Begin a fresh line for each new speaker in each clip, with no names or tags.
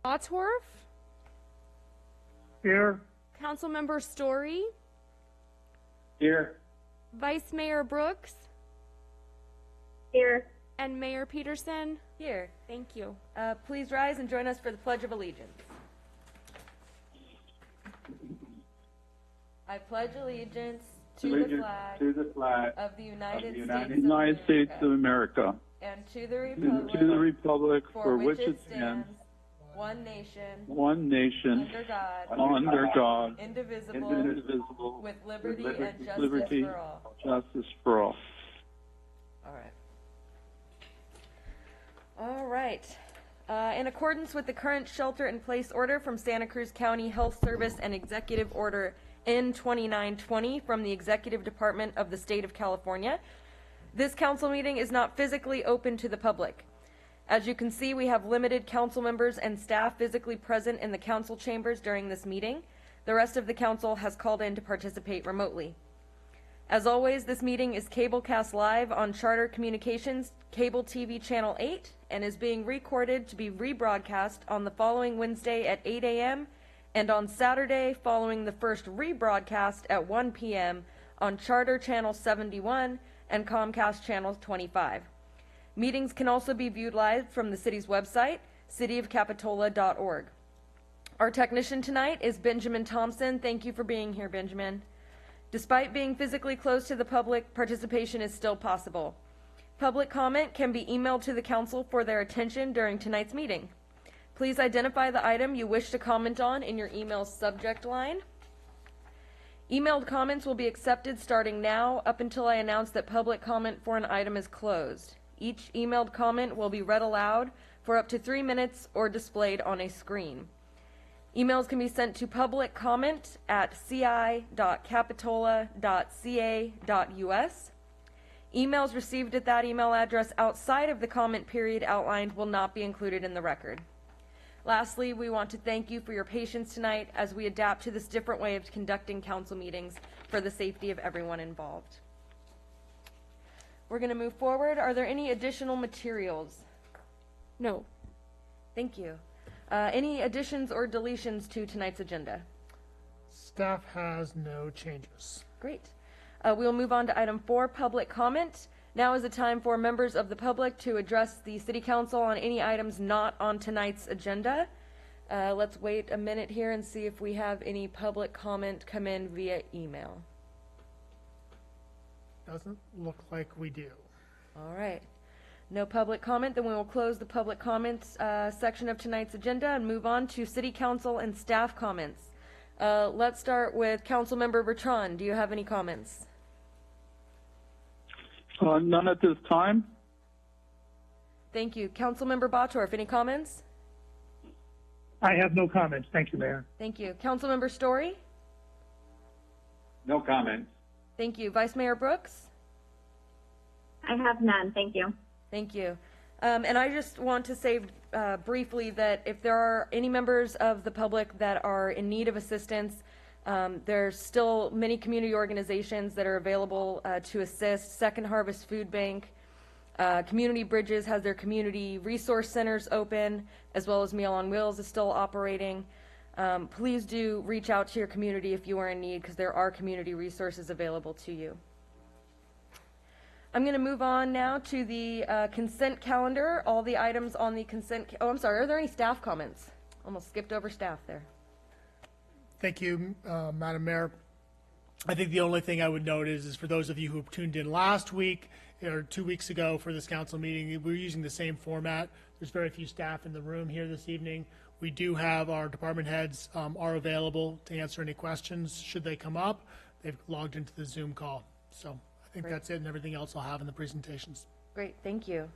Bottorff,
Here.
Councilmember Story,
Here.
Vice Mayor Brooks,
Here.
and Mayor Peterson.
Here.
Thank you.
Please rise and join us for the Pledge of Allegiance. I pledge allegiance to the flag of the United States
of America,
and to the
and to the republic for which it stands,
one nation,
under God,
indivisible, with liberty and justice for all. All right. In accordance with the current shelter-in-place order from Santa Cruz County Health Service and Executive Order N2920 from the Executive Department of the State of California, this council meeting is not physically open to the public. As you can see, we have limited council members and staff physically present in the council chambers during this meeting. The rest of the council has called in to participate remotely. As always, this meeting is cablecast live on Charter Communications Cable TV Channel 8 and is being recorded to be rebroadcast on the following Wednesday at 8 a.m. and on Saturday following the first rebroadcast at 1 p.m. on Charter Channel 71 and Comcast Channel 25. Meetings can also be viewed live from the city's website, cityofcapitola.org. Our technician tonight is Benjamin Thompson. Thank you for being here, Benjamin. Despite being physically closed to the public, participation is still possible. Public comment can be emailed to the council for their attention during tonight's meeting. Please identify the item you wish to comment on in your email subject line. Emailed comments will be accepted starting now up until I announce that public comment for an item is closed. Each emailed comment will be read aloud for up to 3 minutes or displayed on a screen. Emails can be sent to publiccomment@ci.capitola.ca.us. Emails received at that email address outside of the comment period outlined will not be included in the record. Lastly, we want to thank you for your patience tonight as we adapt to this different way of conducting council meetings for the safety of everyone involved. We're going to move forward. Are there any additional materials?
No.
Thank you. Any additions or deletions to tonight's agenda?
Staff has no changes.
Great. We'll move on to item 4, public comment. Now is the time for members of the public to address the City Council on any items not on tonight's agenda. Let's wait a minute here and see if we have any public comment come in via email.
Doesn't look like we do.
All right. No public comment, then we will close the public comments section of tonight's agenda and move on to City Council and staff comments. Let's start with Councilmember Bertrand. Do you have any comments?
None at this time.
Thank you. Councilmember Bottorff, any comments?
I have no comments. Thank you, Mayor.
Thank you. Councilmember Story?
No comments.
Thank you. Vice Mayor Brooks?
I have none. Thank you.
Thank you. And I just want to say briefly that if there are any members of the public that are in need of assistance, there's still many community organizations that are available to assist. Second Harvest Food Bank, Community Bridges has their community resource centers open, as well as Meal on Wheels is still operating. Please do reach out to your community if you are in need, because there are community resources available to you. I'm going to move on now to the consent calendar. All the items on the consent. Oh, I'm sorry. Are there any staff comments? Almost skipped over staff there.
Thank you, Madam Mayor. I think the only thing I would note is for those of you who tuned in last week or 2 weeks ago for this council meeting, we're using the same format. There's very few staff in the room here this evening. We do have our department heads are available to answer any questions should they come up. They've logged into the Zoom call. So I think
Great.
that's it, and everything else I'll have in the presentations.
Great, thank you.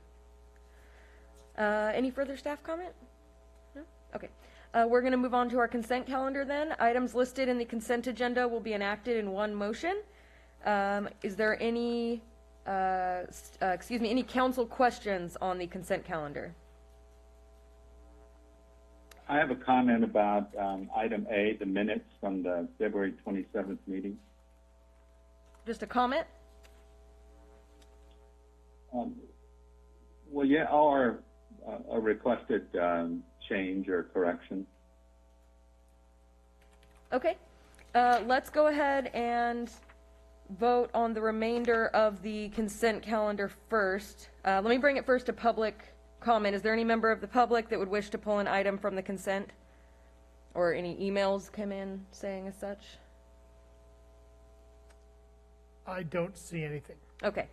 Any further staff comment? No? Okay. We're going to move on to our consent calendar then. Items listed in the consent agenda will be enacted in one motion. Is there any, any council questions on the consent calendar?
I have a comment about item A, the minutes from the February 27th meeting.
Just a comment?
Well, yeah, our a requested change or correction.
Okay, let's go ahead and vote on the remainder of the consent calendar first. Let me bring it first to public comment. Is there any member of the public that would wish to pull an item from the consent? Or any emails come in saying as such?
I don't see anything.
Okay,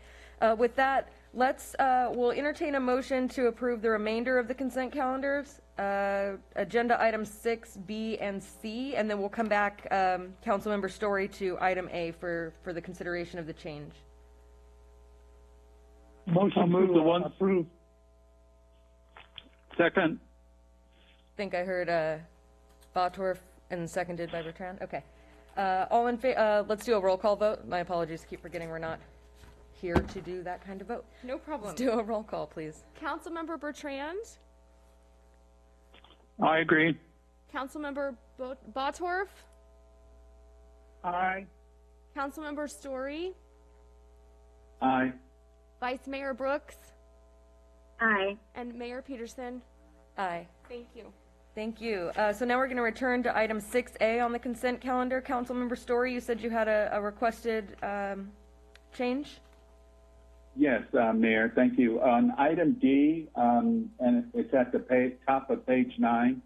with that, we'll entertain a motion to approve the remainder of the consent calendars, agenda items 6, B, and C, and then we'll come back, Councilmember Story, to item A for the consideration of the change.
Motion
move
to
the one-
approve.
Second.
I think I heard Bottorff and seconded by Bertrand. Okay. All in favor, let's do a roll call vote. My apologies, keep forgetting we're not here to do that kind of vote.
No problem.
Let's do a roll call, please.
Councilmember Bertrand,
I agree.
Councilmember Bottorff,
Aye.
Councilmember Story,
Aye.
Vice Mayor Brooks,
Aye.
and Mayor Peterson.
Aye.
Thank you.
Thank you. So now we're going to return to item 6A on the consent calendar. Councilmember Story, you said you had a requested change?
Yes, Mayor, thank you. On item D, and it's at the top of page 9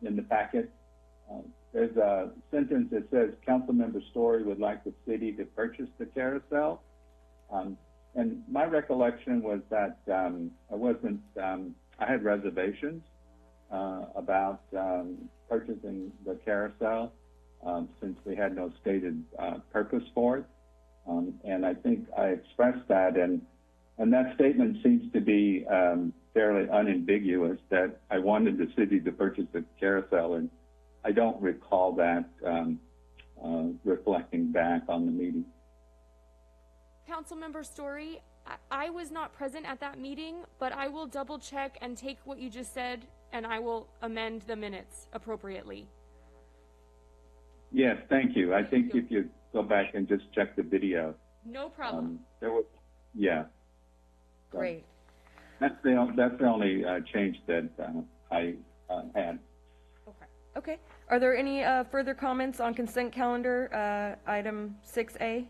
in the packet, there's a sentence that says Councilmember Story would like the city to purchase the carousel. And my recollection was that I had reservations about purchasing the carousel since we had no stated purpose for it. And I think I expressed that, and that statement seems to be fairly unambiguous, that I wanted the city to purchase the carousel, and I don't recall that reflecting back on the meeting.
Councilmember Story, I was not present at that meeting, but I will double check and take what you just said, and I will amend the minutes appropriately.
Yes, thank you. I think if you go back and just check the video,
No problem.
there was, yeah.
Great.
That's the only change that I had.
Okay. Are there any further comments on consent calendar item 6A?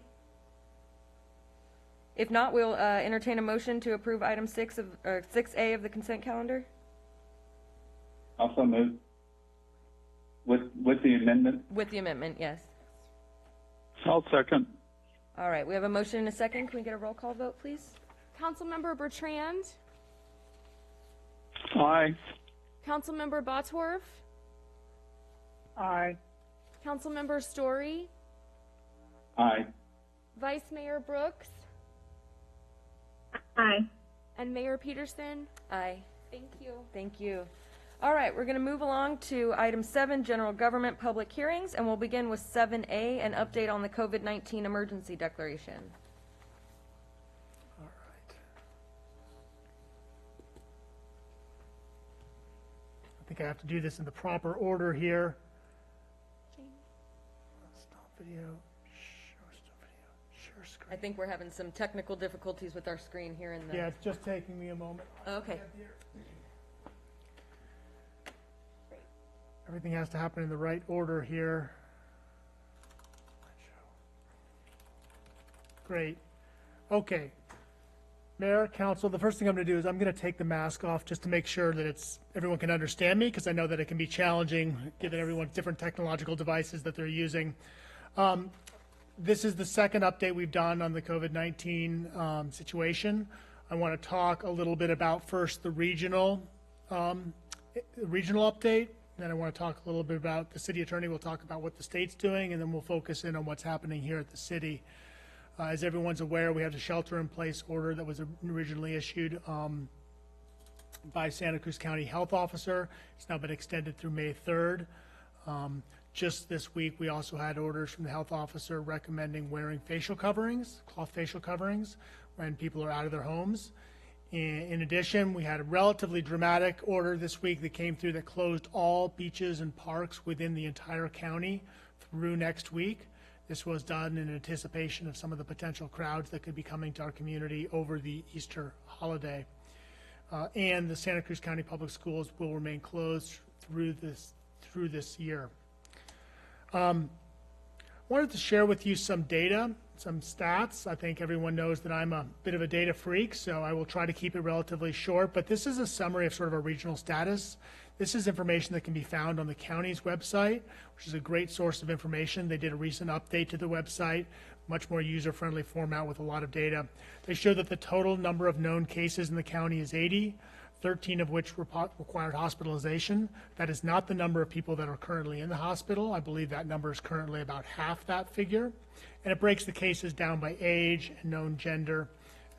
If not, we'll entertain a motion to approve item 6A of the consent calendar.
Also moved with the amendment.
With the amendment, yes.
I'll second.
All right, we have a motion and a second. Can we get a roll call vote, please?
Councilmember Bertrand,
Aye.
Councilmember Bottorff,
Aye.
Councilmember Story,
Aye.
Vice Mayor Brooks,
Aye.
and Mayor Peterson.
Aye.
Thank you.
Thank you. All right, we're going to move along to item 7, general government public hearings, and we'll begin with 7A, an update on the COVID-19 emergency declaration.
All right. I think I have to do this in the proper order here. Stop video. Stop video. Share
I
screen.
think we're having some technical difficulties with our screen here in the...
Yeah, it's just taking me a moment.
Okay.
Everything has to happen in the right order here. Great. Okay. Mayor, Council, the first thing I'm going to do is I'm going to take the mask off just to make sure that everyone can understand me, because I know that it can be challenging given everyone's different technological devices that they're using. This is the second update we've done on the COVID-19 situation. I want to talk a little bit about first the regional update. Then I want to talk a little bit about the city attorney. We'll talk about what the state's doing, and then we'll focus in on what's happening here at the city. As everyone's aware, we have the shelter-in-place order that was originally issued by Santa Cruz County Health Officer. It's now been extended through May 3rd. Just this week, we also had orders from the health officer recommending wearing facial coverings, cloth facial coverings, when people are out of their homes. In addition, we had a relatively dramatic order this week that came through that closed all beaches and parks within the entire county through next week. This was done in anticipation of some of the potential crowds that could be coming to our community over the Easter holiday. and the Santa Cruz County Public Schools will remain closed through this year. Wanted to share with you some data, some stats. I think everyone knows that I'm a bit of a data freak, so I will try to keep it relatively short, but this is a summary of sort of our regional status. This is information that can be found on the county's website, which is a great source of information. They did a recent update to the website, much more user-friendly format with a lot of data. They show that the total number of known cases in the county is 80, 13 of which required hospitalization. That is not the number of people that are currently in the hospital. I believe that number is currently about half that figure. And it breaks the cases down by age and known gender,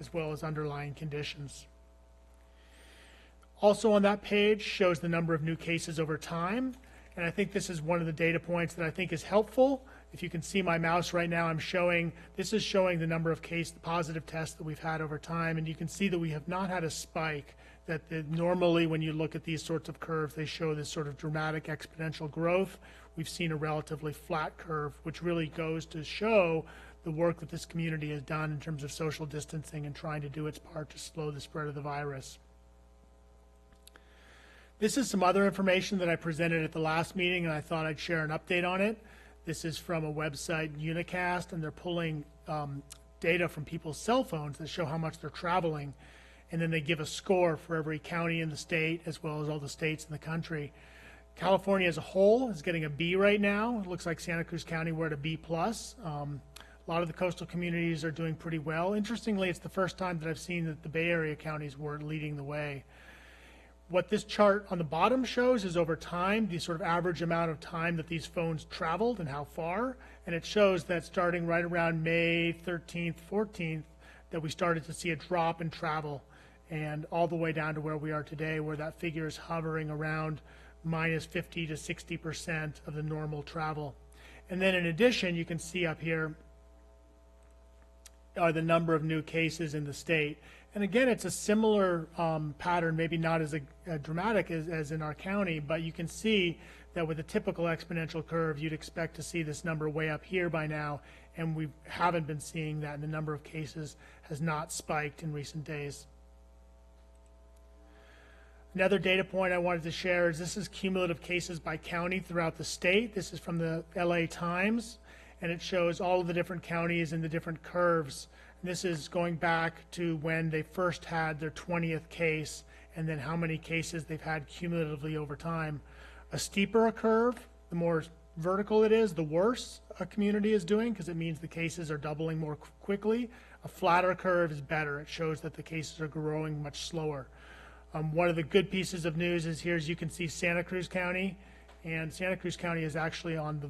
as well as underlying conditions. Also on that page shows the number of new cases over time. And I think this is one of the data points that I think is helpful. If you can see my mouse right now, this is showing the number of positive tests that we've had over time. And you can see that we have not had a spike. Normally when you look at these sorts of curves, they show this sort of dramatic exponential growth. We've seen a relatively flat curve, which really goes to show the work that this community has done in terms of social distancing and trying to do its part to slow the spread of the virus. This is some other information that I presented at the last meeting, and I thought I'd share an update on it. This is from a website, Unicast, and they're pulling data from people's cell phones that show how much they're traveling. And then they give a score for every county in the state, as well as all the states in the country. California as a whole is getting a B right now. It looks like Santa Cruz County, we're at a B+. A lot of the coastal communities are doing pretty well. Interestingly, it's the first time that I've seen that the Bay Area counties were leading the way. What this chart on the bottom shows is over time, the sort of average amount of time that these phones traveled and how far. And it shows that starting right around May 13th, 14th, that we started to see a drop in travel, and all the way down to where we are today, where that figure is hovering around minus 50 to 60% of the normal travel. And then in addition, you can see up here are the number of new cases in the state. And again, it's a similar pattern, maybe not as dramatic as in our county, but you can see that with a typical exponential curve, you'd expect to see this number way up here by now, and we haven't been seeing that, and the number of cases has not spiked in recent days. Another data point I wanted to share is this is cumulative cases by county throughout the state. This is from the LA Times, and it shows all of the different counties and the different curves. And this is going back to when they first had their 20th case, and then how many cases they've had cumulatively over time. A steeper a curve, the more vertical it is, the worse a community is doing, because it means the cases are doubling more quickly. A flatter curve is better. It shows that the cases are growing much slower. One of the good pieces of news is here, as you can see, Santa Cruz County, and Santa Cruz County is actually on the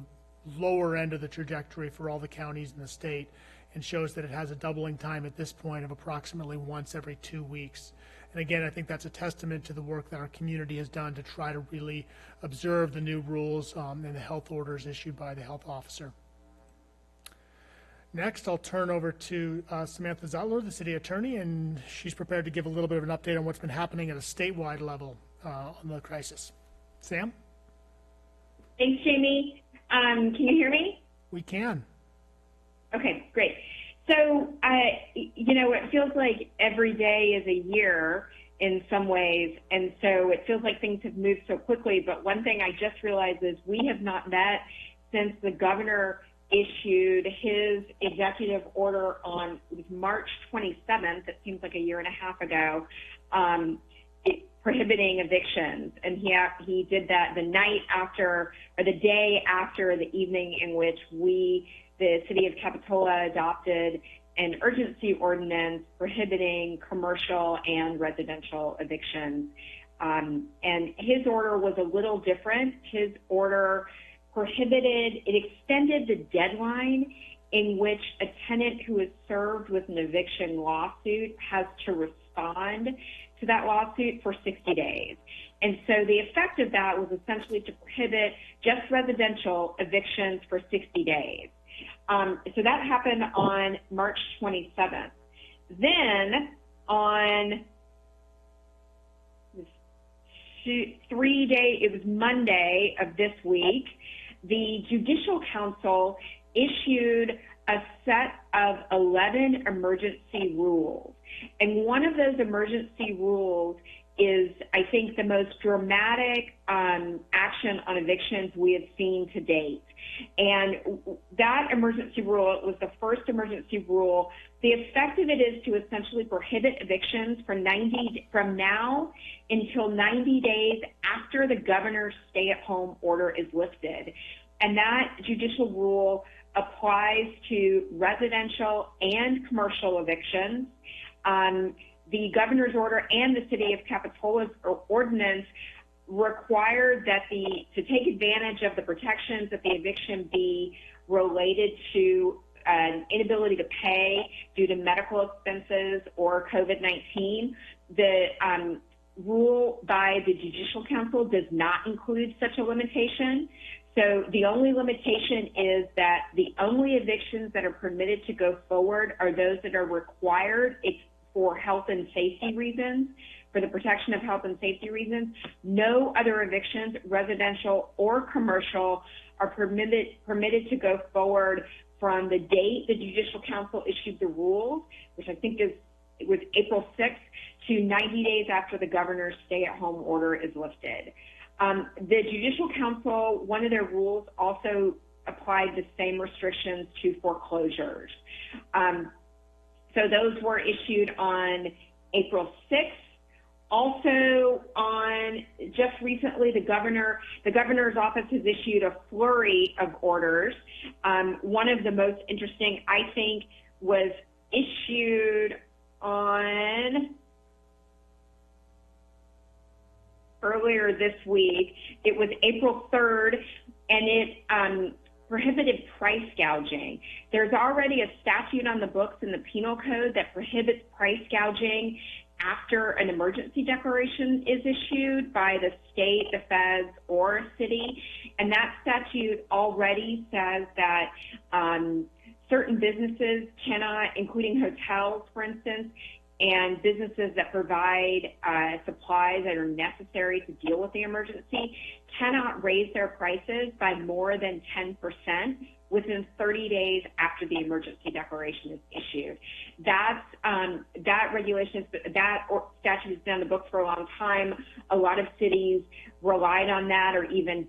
lower end of the trajectory for all the counties in the state, and shows that it has a doubling time at this point of approximately once every 2 weeks. And again, I think that's a testament to the work that our community has done to try to really observe the new rules and the health orders issued by the health officer. Next, I'll turn over to Samantha Zutler, the city attorney, and she's prepared to give a little bit of an update on what's been happening at a statewide level on the crisis. Sam?
Thanks, Jamie. Can you hear me?
We can.
Okay, great. So, it feels like every day is a year in some ways, and so it feels like things have moved so quickly. But one thing I just realized is we have not met since the governor issued his executive order on March 27th. It seems like a year and a half ago, prohibiting evictions. And he did that the night after, or the day after the evening in which the city of Capitola adopted an urgency ordinance prohibiting commercial and residential evictions. And his order was a little different. His order it extended the deadline in which a tenant who is served with an eviction lawsuit has to respond to that lawsuit for 60 days. And so the effect of that was essentially to prohibit just residential evictions for 60 days. So that happened on March 27th. Then on it was Monday of this week, the Judicial Council issued a set of 11 emergency rules. And one of those emergency rules is, I think, the most dramatic action on evictions we have seen to date. And that emergency rule, it was the first emergency rule. The effect of it is to essentially prohibit evictions from now until 90 days after the governor's stay-at-home order is lifted. And that judicial rule applies to residential and commercial evictions. The governor's order and the city of Capitola's ordinance required that to take advantage of the protections that the eviction be related to an inability to pay due to medical expenses or COVID-19. The rule by the Judicial Council does not include such a limitation. So the only limitation is that the only evictions that are permitted to go forward are those that are required for health and safety reasons, for the protection of health and safety reasons. No other evictions, residential or commercial, are permitted to go forward from the date the Judicial Council issued the rules, which I think was April 6th, to 90 days after the governor's stay-at-home order is lifted. The Judicial Council, one of their rules also applied the same restrictions to foreclosures. So those were issued on April 6th. Also on just recently, the governor's office has issued a flurry of orders. One of the most interesting, I think, was issued on earlier this week. It was April 3rd, and it prohibited price gouging. There's already a statute on the books in the penal code that prohibits price gouging after an emergency declaration is issued by the state, the feds, or a city. And that statute already says that certain businesses cannot, including hotels, for instance, and businesses that provide supplies that are necessary to deal with the emergency, cannot raise their prices by more than 10% within 30 days after the emergency declaration is issued. That statute has been on the books for a long time. A lot of cities relied on that or even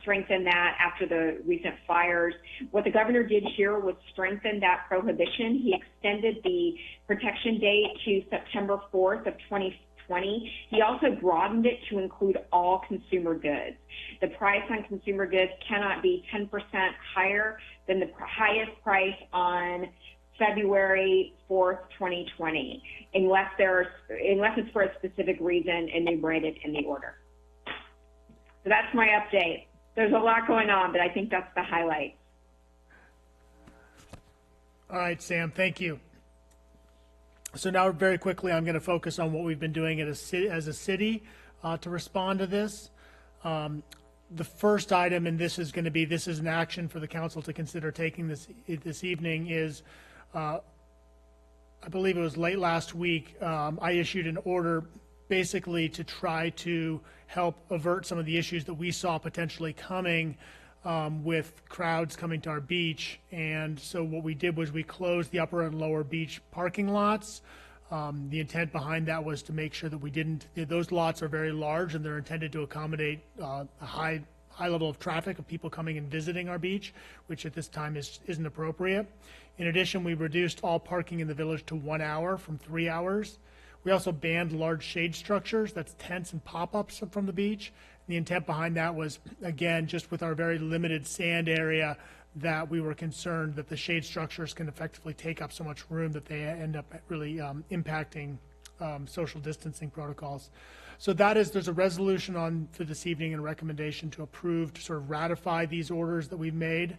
strengthened that after the recent fires. What the governor did here was strengthen that prohibition. He extended the protection date to September 4th of 2020. He also broadened it to include all consumer goods. The price on consumer goods cannot be 10% higher than the highest price on February 4th, 2020, unless it's for a specific reason enumerated in the order. So that's my update. There's a lot going on, but I think that's the highlight.
All right, Sam, thank you. So now very quickly, I'm going to focus on what we've been doing as a city to respond to this. The first item, and this is an action for the council to consider taking this evening, is I believe it was late last week, I issued an order basically to try to help avert some of the issues that we saw potentially coming with crowds coming to our beach. And so what we did was we closed the upper and lower beach parking lots. The intent behind that was to make sure that those lots are very large and they're intended to accommodate a high level of traffic of people coming and visiting our beach, which at this time isn't appropriate. In addition, we reduced all parking in the village to 1 hour from 3 hours. We also banned large shade structures, that's tents and pop-ups from the beach. The intent behind that was, again, just with our very limited sand area, that we were concerned that the shade structures can effectively take up so much room that they end up really impacting social distancing protocols. So there's a resolution on for this evening and a recommendation to approve, to sort of ratify these orders that we've made.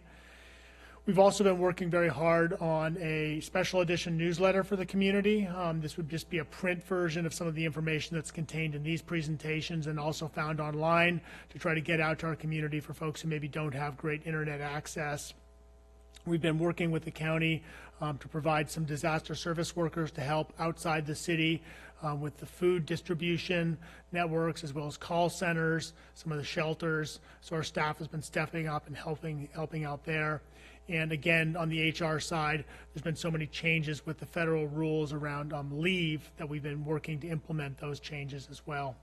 We've also been working very hard on a special edition newsletter for the community. This would just be a print version of some of the information that's contained in these presentations and also found online to try to get out to our community for folks who maybe don't have great internet access. We've been working with the county to provide some disaster service workers to help outside the city with the food distribution networks, as well as call centers, some of the shelters. So our staff has been stepping up and helping out there. And again, on the HR side, there's been so many changes with the federal rules around leave that we've been working to implement those changes as well.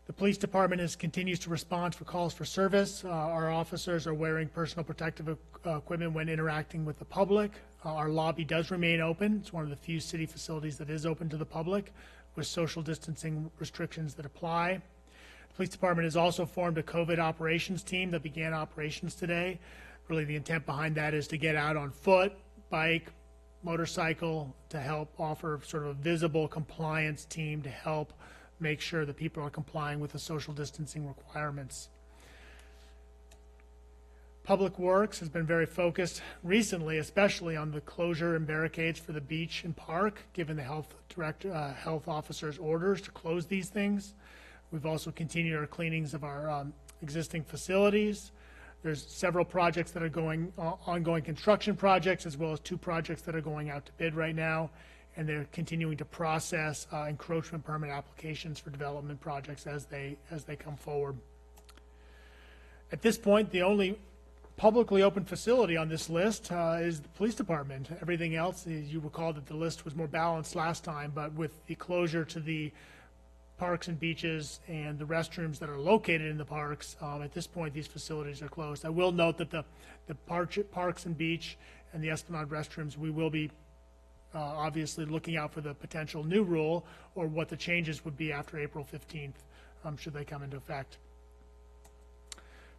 The police department continues to respond for calls for service. Our officers are wearing personal protective equipment when interacting with the public. Our lobby does remain open. It's one of the few city facilities that is open to the public with social distancing restrictions that apply. The police department has also formed a COVID operations team that began operations today. Really, the intent behind that is to get out on foot, bike, motorcycle, to help offer sort of a visible compliance team to help make sure that people are complying with the social distancing requirements. Public Works has been very focused recently, especially on the closure and barricades for the beach and park, given the health officer's orders to close these things. We've also continued our cleanings of our existing facilities. There's several projects that are ongoing construction projects, as well as 2 projects that are going out to bid right now, and they're continuing to process encroachment permit applications for development projects as they come forward. At this point, the only publicly open facility on this list is the police department. Everything else, you recall that the list was more balanced last time, but with the closure to the parks and beaches and the restrooms that are located in the parks, at this point these facilities are closed. I will note that the parks and beach and the Esplanade restrooms, we will be obviously looking out for the potential new rule or what the changes would be after April 15th, should they come into effect.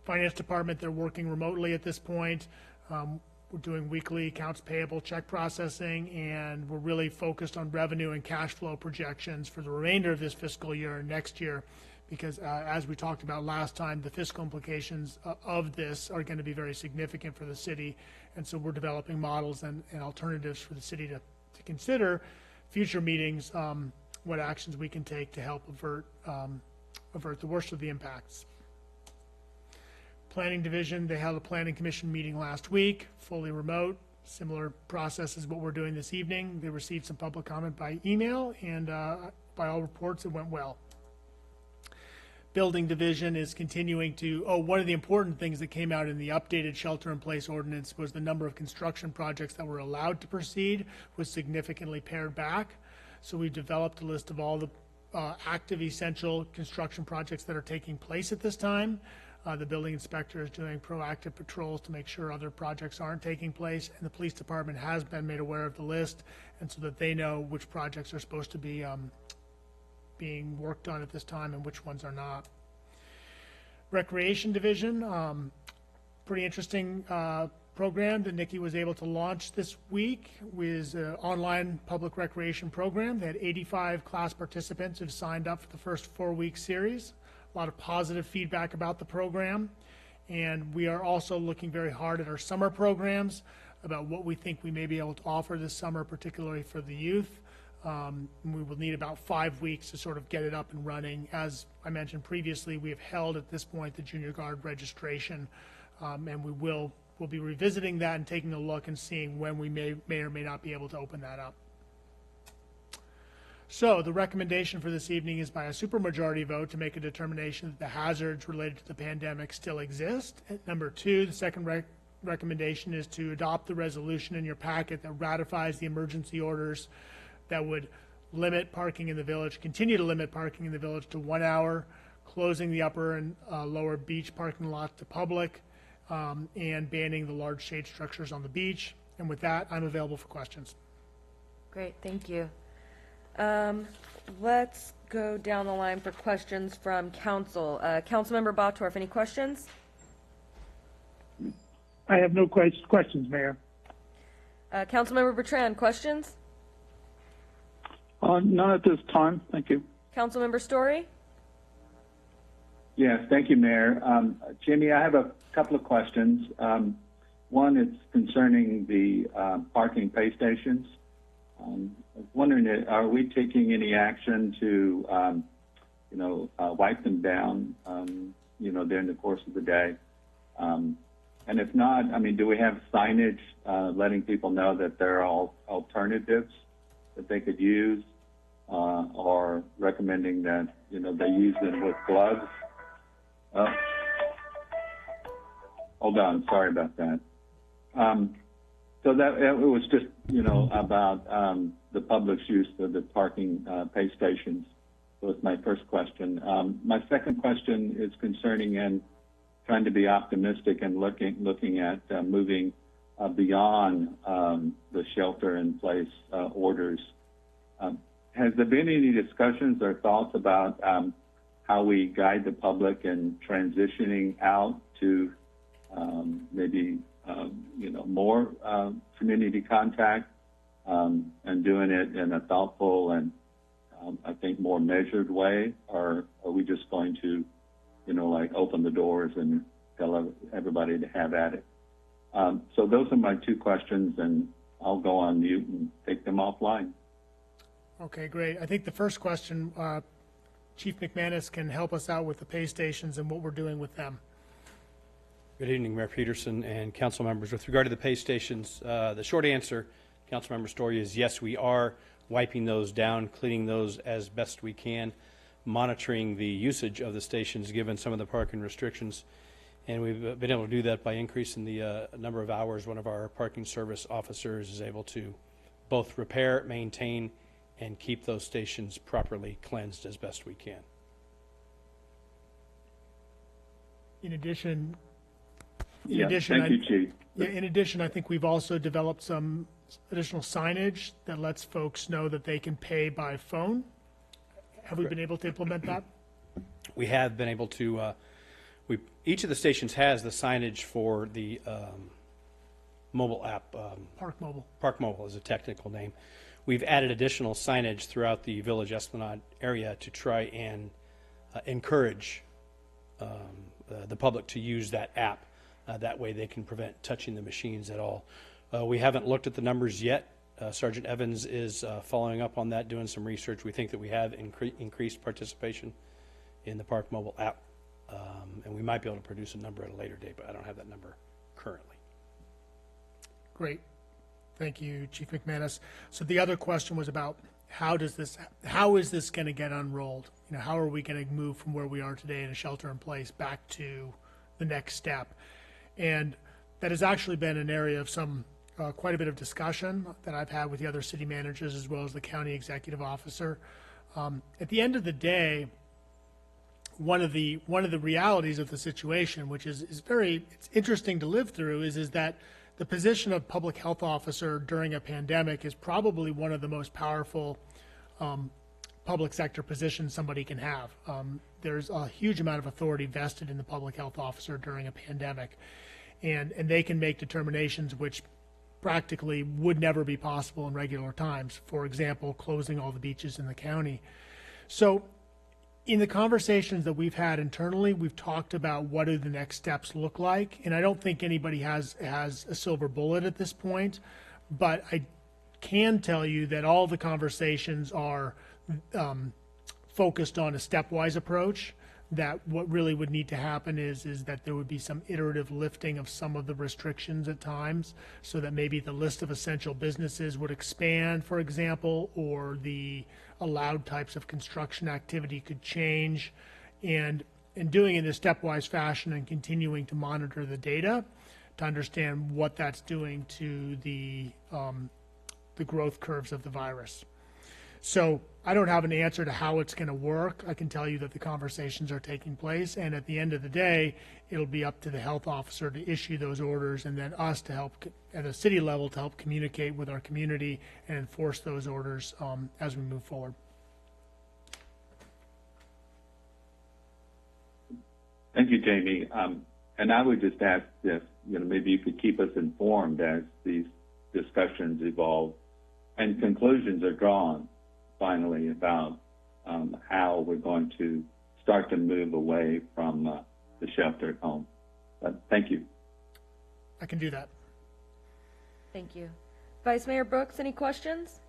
Finance department, they're working remotely at this point. We're doing weekly accounts payable check processing, and we're really focused on revenue and cash flow projections for the remainder of this fiscal year and next year, because as we talked about last time, the fiscal implications of this are going to be very significant for the city, and so we're developing models and alternatives for the city to consider future meetings, what actions we can take to help avert the worst of the impacts. Planning Division, they held a Planning Commission meeting last week, fully remote. Similar process as what we're doing this evening. They received some public comment by email, and by all reports, it went well. Building Division is continuing to, one of the important things that came out in the updated shelter-in-place ordinance was the number of construction projects that were allowed to proceed was significantly pared back. So we've developed a list of all the active essential construction projects that are taking place at this time. The building inspector is doing proactive patrols to make sure other projects aren't taking place, and the police department has been made aware of the list, and so that they know which projects are supposed to be being worked on at this time and which ones are not. Recreation Division, pretty interesting program that Nikki was able to launch this week, was an online public recreation program. They had 85 class participants who've signed up for the first 4-week series. A lot of positive feedback about the program, and we are also looking very hard at our summer programs about what we think we may be able to offer this summer, particularly for the youth. We will need about 5 weeks to sort of get it up and running. As I mentioned previously, we have held at this point the junior guard registration, and we'll be revisiting that and taking a look and seeing when we may or may not be able to open that up. So the recommendation for this evening is by a supermajority vote to make a determination that the hazards related to the pandemic still exist. And number 2, the second recommendation is to adopt the resolution in your packet that ratifies the emergency orders that would limit parking in the village, continue to limit parking in the village to 1 hour, closing the upper and lower beach parking lot to public, and banning the large shade structures on the beach. And with that, I'm available for questions.
Great, thank you. Let's go down the line for questions from council. Councilmember Bottorff, any questions?
I have no questions, Mayor.
Councilmember Bertrand, questions?
None at this time. Thank you.
Councilmember Story?
Yes, thank you, Mayor. Jimmy, I have a couple of questions. One is concerning the parking pay stations. I was wondering, are we taking any action to, wipe them down, during the course of the day? And if not, do we have signage letting people know that there are alternatives that they could use, or recommending that, they use them with gloves? Hold on, sorry about that. So that it was just, about the public's use of the parking pay stations. So that's my first question. My second question is concerning and trying to be optimistic and looking at moving beyond the shelter-in-place orders. Has there been any discussions or thoughts about how we guide the public in transitioning out to maybe more community contact and doing it in a thoughtful and I think more measured way, or are we just going to open the doors and tell everybody to have at it? So those are my two questions, and I'll go on mute and take them offline.
Okay, great. I think the first question, Chief McManus can help us out with the pay stations and what we're doing with them.
Good evening, Mayor Peterson and council members. With regard to the pay stations, the short answer, Councilmember Story, is yes, we are wiping those down, cleaning those as best we can, monitoring the usage of the stations given some of the parking restrictions. And we've been able to do that by increasing the number of hours one of our parking service officers is able to both repair, maintain, and keep those stations properly cleansed as best we can.
In addition,
thank you, Chief.
In addition, I think we've also developed some additional signage that lets folks know that they can pay by phone. Have we been able to implement that?
We have been able to. Each of the stations has the signage for the mobile app.
Park Mobile.
Park Mobile is a technical name. We've added additional signage throughout the Village Esplanade area to try and encourage the public to use that app. That way they can prevent touching the machines at all. We haven't looked at the numbers yet. Sergeant Evans is following up on that, doing some research. We think that we have increased participation in the Park Mobile app, and we might be able to produce a number at a later date, but I don't have that number currently.
Great. Thank you, Chief McManus. So the other question was about how is this going to get unrolled? How are we going to move from where we are today in a shelter-in-place back to the next step? And that has actually been an area of some quite a bit of discussion that I've had with the other city managers as well as the county executive officer. At the end of the day, one of the realities of the situation, which is it's interesting to live through, is that the position of public health officer during a pandemic is probably one of the most powerful public sector positions somebody can have. There's a huge amount of authority vested in the public health officer during a pandemic, and they can make determinations which practically would never be possible in regular times. For example, closing all the beaches in the county. So in the conversations that we've had internally, we've talked about what do the next steps look like, and I don't think anybody has a silver bullet at this point, but I can tell you that all the conversations are focused on a stepwise approach, that what really would need to happen is that there would be some iterative lifting of some of the restrictions at times, so that maybe the list of essential businesses would expand, for example, or the allowed types of construction activity could change, and doing it in a stepwise fashion and continuing to monitor the data to understand what that's doing to the growth curves of the virus. So I don't have an answer to how it's going to work. I can tell you that the conversations are taking place, and at the end of the day, it'll be up to the health officer to issue those orders, and then us to help at a city level to help communicate with our community and enforce those orders as we move forward.
Thank you, Jamie. And I would just ask if maybe you could keep us informed as these discussions evolve and conclusions are drawn finally about how we're going to start to move away from the shelter at home. Thank you.
I can do that.
Thank you. Vice Mayor Brooks, any questions?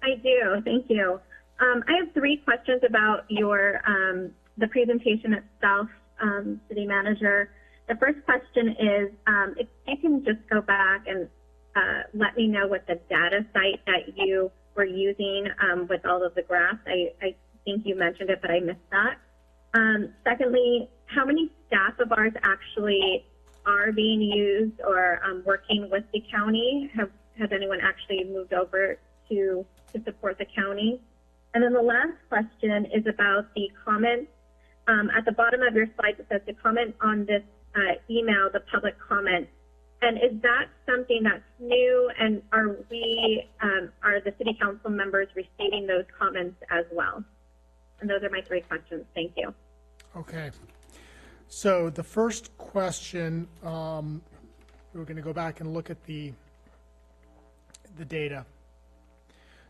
I do. Thank you. I have three questions about your the presentation itself, City Manager. The first question is if you can just go back and let me know what the data site that you were using with all of the graphs. I think you mentioned it, but I missed that. Secondly, how many staff of ours actually are being used or working with the county? Has anyone actually moved over to support the county? And then the last question is about the comments. At the bottom of your slide, it says to comment on this email, the public comment. And is that something that's new? And are the city council members receiving those comments as well? And those are my three questions. Thank you.
Okay. So the first question, we're going to go back and look at the data.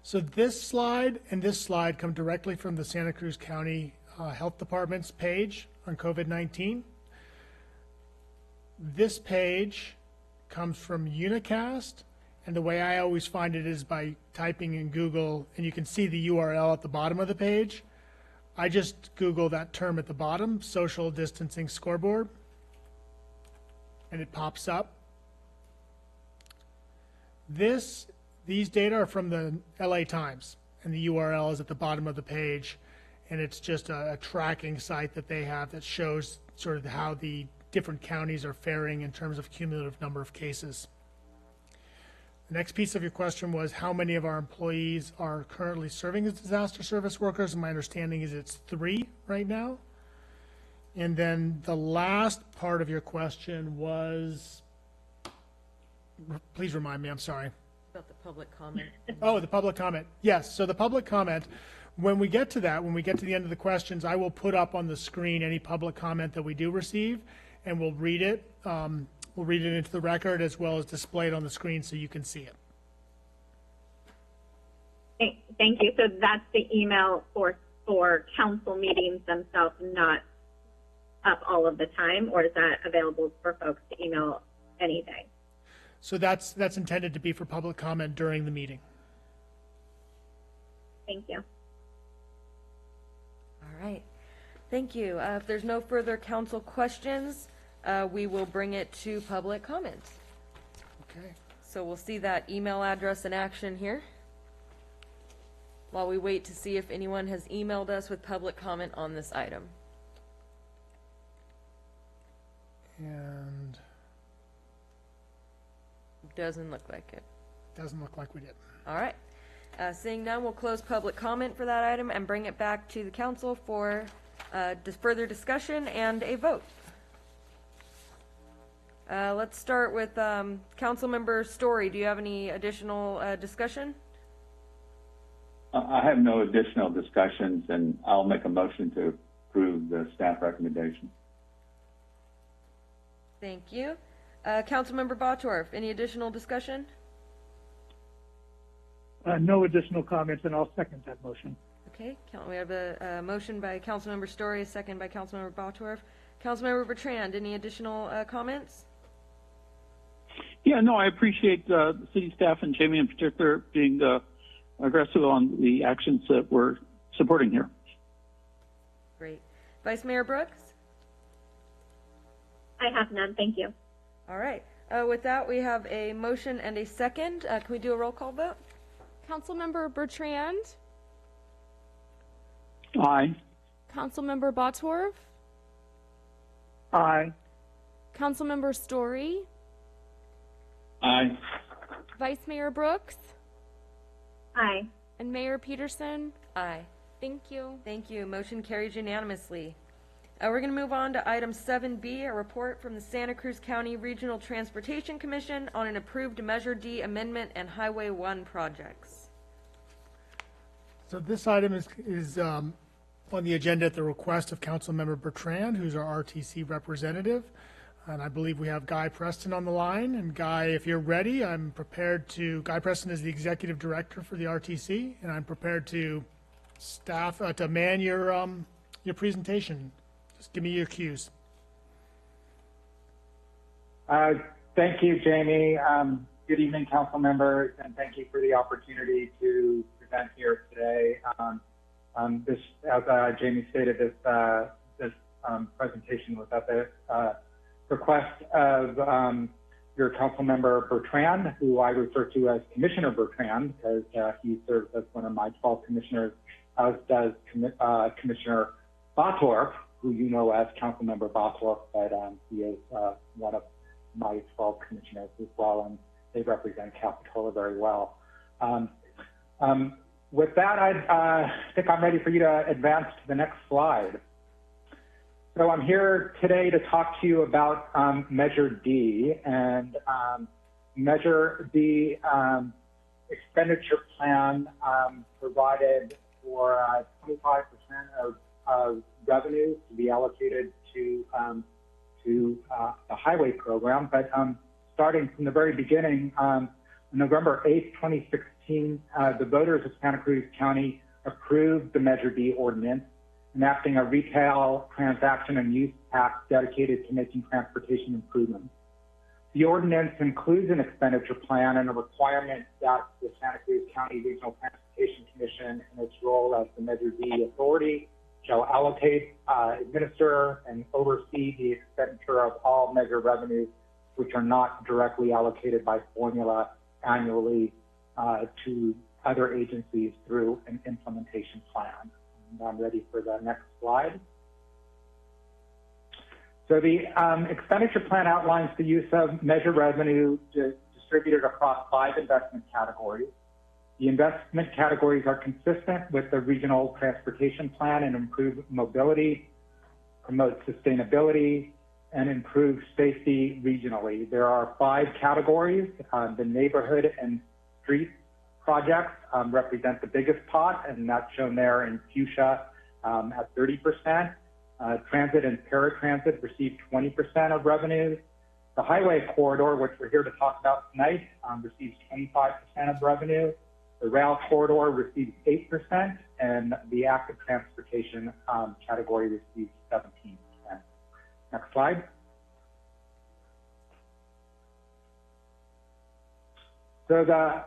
So this slide and this slide come directly from the Santa Cruz County Health Department's page on COVID-19. This page comes from Unicast, and the way I always find it is by typing in Google, and you can see the URL at the bottom of the page. I just Google that term at the bottom, social distancing scoreboard, and it pops up. These data are from the LA Times, and the URL is at the bottom of the page, and it's just a tracking site that they have that shows sort of how the different counties are faring in terms of cumulative number of cases. The next piece of your question was how many of our employees are currently serving as disaster service workers, and my understanding is it's 3 right now. And then the last part of your question was, please remind me, I'm sorry.
About the public comment.
Oh, the public comment. Yes, so the public comment, when we get to that, when we get to the end of the questions, I will put up on the screen any public comment that we do receive, and we'll read it. We'll read it into the record as well as display it on the screen so you can see it.
Thank you. So that's the email for council meetings themselves, not up all of the time, or is that available for folks to email any day?
So that's intended to be for public comment during the meeting.
Thank you.
All right. Thank you. If there's no further council questions, we will bring it to public comment.
Okay.
So we'll see that email address in action here while we wait to see if anyone has emailed us with public comment on this item.
And
Doesn't look like it.
doesn't look like we did.
All right. Seeing none, we'll close public comment for that item and bring it back to the council for further discussion and a vote. Let's start with Councilmember Story. Do you have any additional discussion?
I have no additional discussions, and I'll make a motion to approve the staff recommendation.
Thank you. Councilmember Bottorff, any additional discussion?
No additional comments, and I'll second that motion.
Okay, we have a motion by Councilmember Story, a second by Councilmember Bottorff. Councilmember Bertrand, any additional comments?
Yeah, no, I appreciate the city staff and Jamie in particular being aggressive on the actions that we're supporting here.
Great. Vice Mayor Brooks?
I have none. Thank you.
All right. With that, we have a motion and a second. Can we do a roll call vote?
Councilmember Bertrand,
Aye.
Councilmember Bottorff,
Aye.
Councilmember Story,
Aye.
Vice Mayor Brooks,
Aye.
and Mayor Peterson.
Aye.
Thank you.
Thank you. Motion carries unanimously. We're going to move on to item 7B, a report from the Santa Cruz County Regional Transportation Commission on an approved Measure D amendment and Highway 1 projects.
So this item is on the agenda at the request of Councilmember Bertrand, who's our RTC representative. And I believe we have Guy Preston on the line. And Guy, if you're ready, I'm prepared to, Guy Preston is the executive director for the RTC, and I'm prepared to to man your presentation. Just give me your cues.
Thank you, Jamie. Good evening, council members, and thank you for the opportunity to present here today. This, as Jamie stated, this presentation was at the request of your council member Bertrand, who I refer to as Commissioner Bertrand, because he serves as one of my 12 commissioners, as does Commissioner Bottorff, who you know as Councilmember Bottorff, but he is one of my 12 commissioners as well, and they represent Capitola very well. With that, I think I'm ready for you to advance to the next slide. So I'm here today to talk to you about Measure D, and Measure D expenditure plan provided for 25% of revenue to be allocated to the highway program. But starting from the very beginning, on November 8th, 2016, the voters of Santa Cruz County approved the Measure D ordinance, enacting a retail transaction and use tax dedicated to making transportation improvements. The ordinance includes an expenditure plan and a requirement that the Santa Cruz County Regional Transportation Commission, in its role as the Measure D authority, shall allocate, administer, and oversee the expenditure of all measure revenues which are not directly allocated by formula annually to other agencies through an implementation plan. And I'm ready for the next slide. So the expenditure plan outlines the use of measure revenue distributed across 5 investment categories. The investment categories are consistent with the regional transportation plan and improve mobility, promote sustainability, and improve safety regionally. There are 5 categories. The neighborhood and street projects represent the biggest pot, and that's shown there in fuchsia at 30%. Transit and paratransit receive 20% of revenues. The highway corridor, which we're here to talk about tonight, receives 25% of revenue. The rail corridor receives 8%, and the active transportation category receives 17%. Next slide. So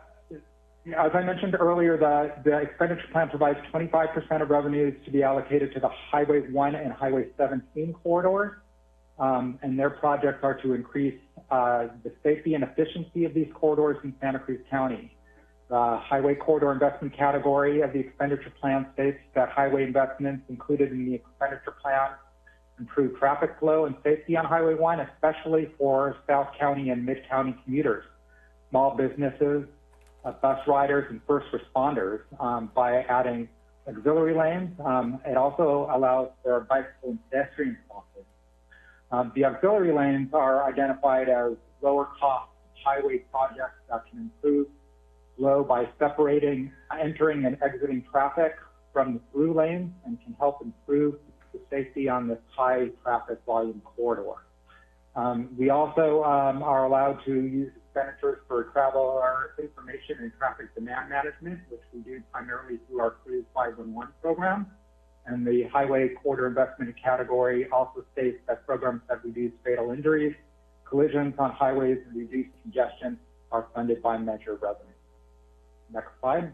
as I mentioned earlier, the expenditure plan provides 25% of revenues to be allocated to the Highway 1 and Highway 17 corridors, and their projects are to increase the safety and efficiency of these corridors in Santa Cruz County. The highway corridor investment category of the expenditure plan states that highway investments included in the expenditure plan improve traffic flow and safety on Highway 1, especially for South County and Mid-County commuters, small businesses, bus riders, and first responders by adding auxiliary lanes. It also allows for bicycle and pedestrian crossings. The auxiliary lanes are identified as lower cost highway projects that can improve flow by separating entering and exiting traffic from the through lanes and can help improve the safety on this high traffic volume corridor. We also are allowed to use expenditures for traveler information and traffic demand management, which we do primarily through our Cruz 511 program. And the highway corridor investment category also states that programs that reduce fatal injuries, collisions on highways, and reduce congestion are funded by measure revenue. Next slide.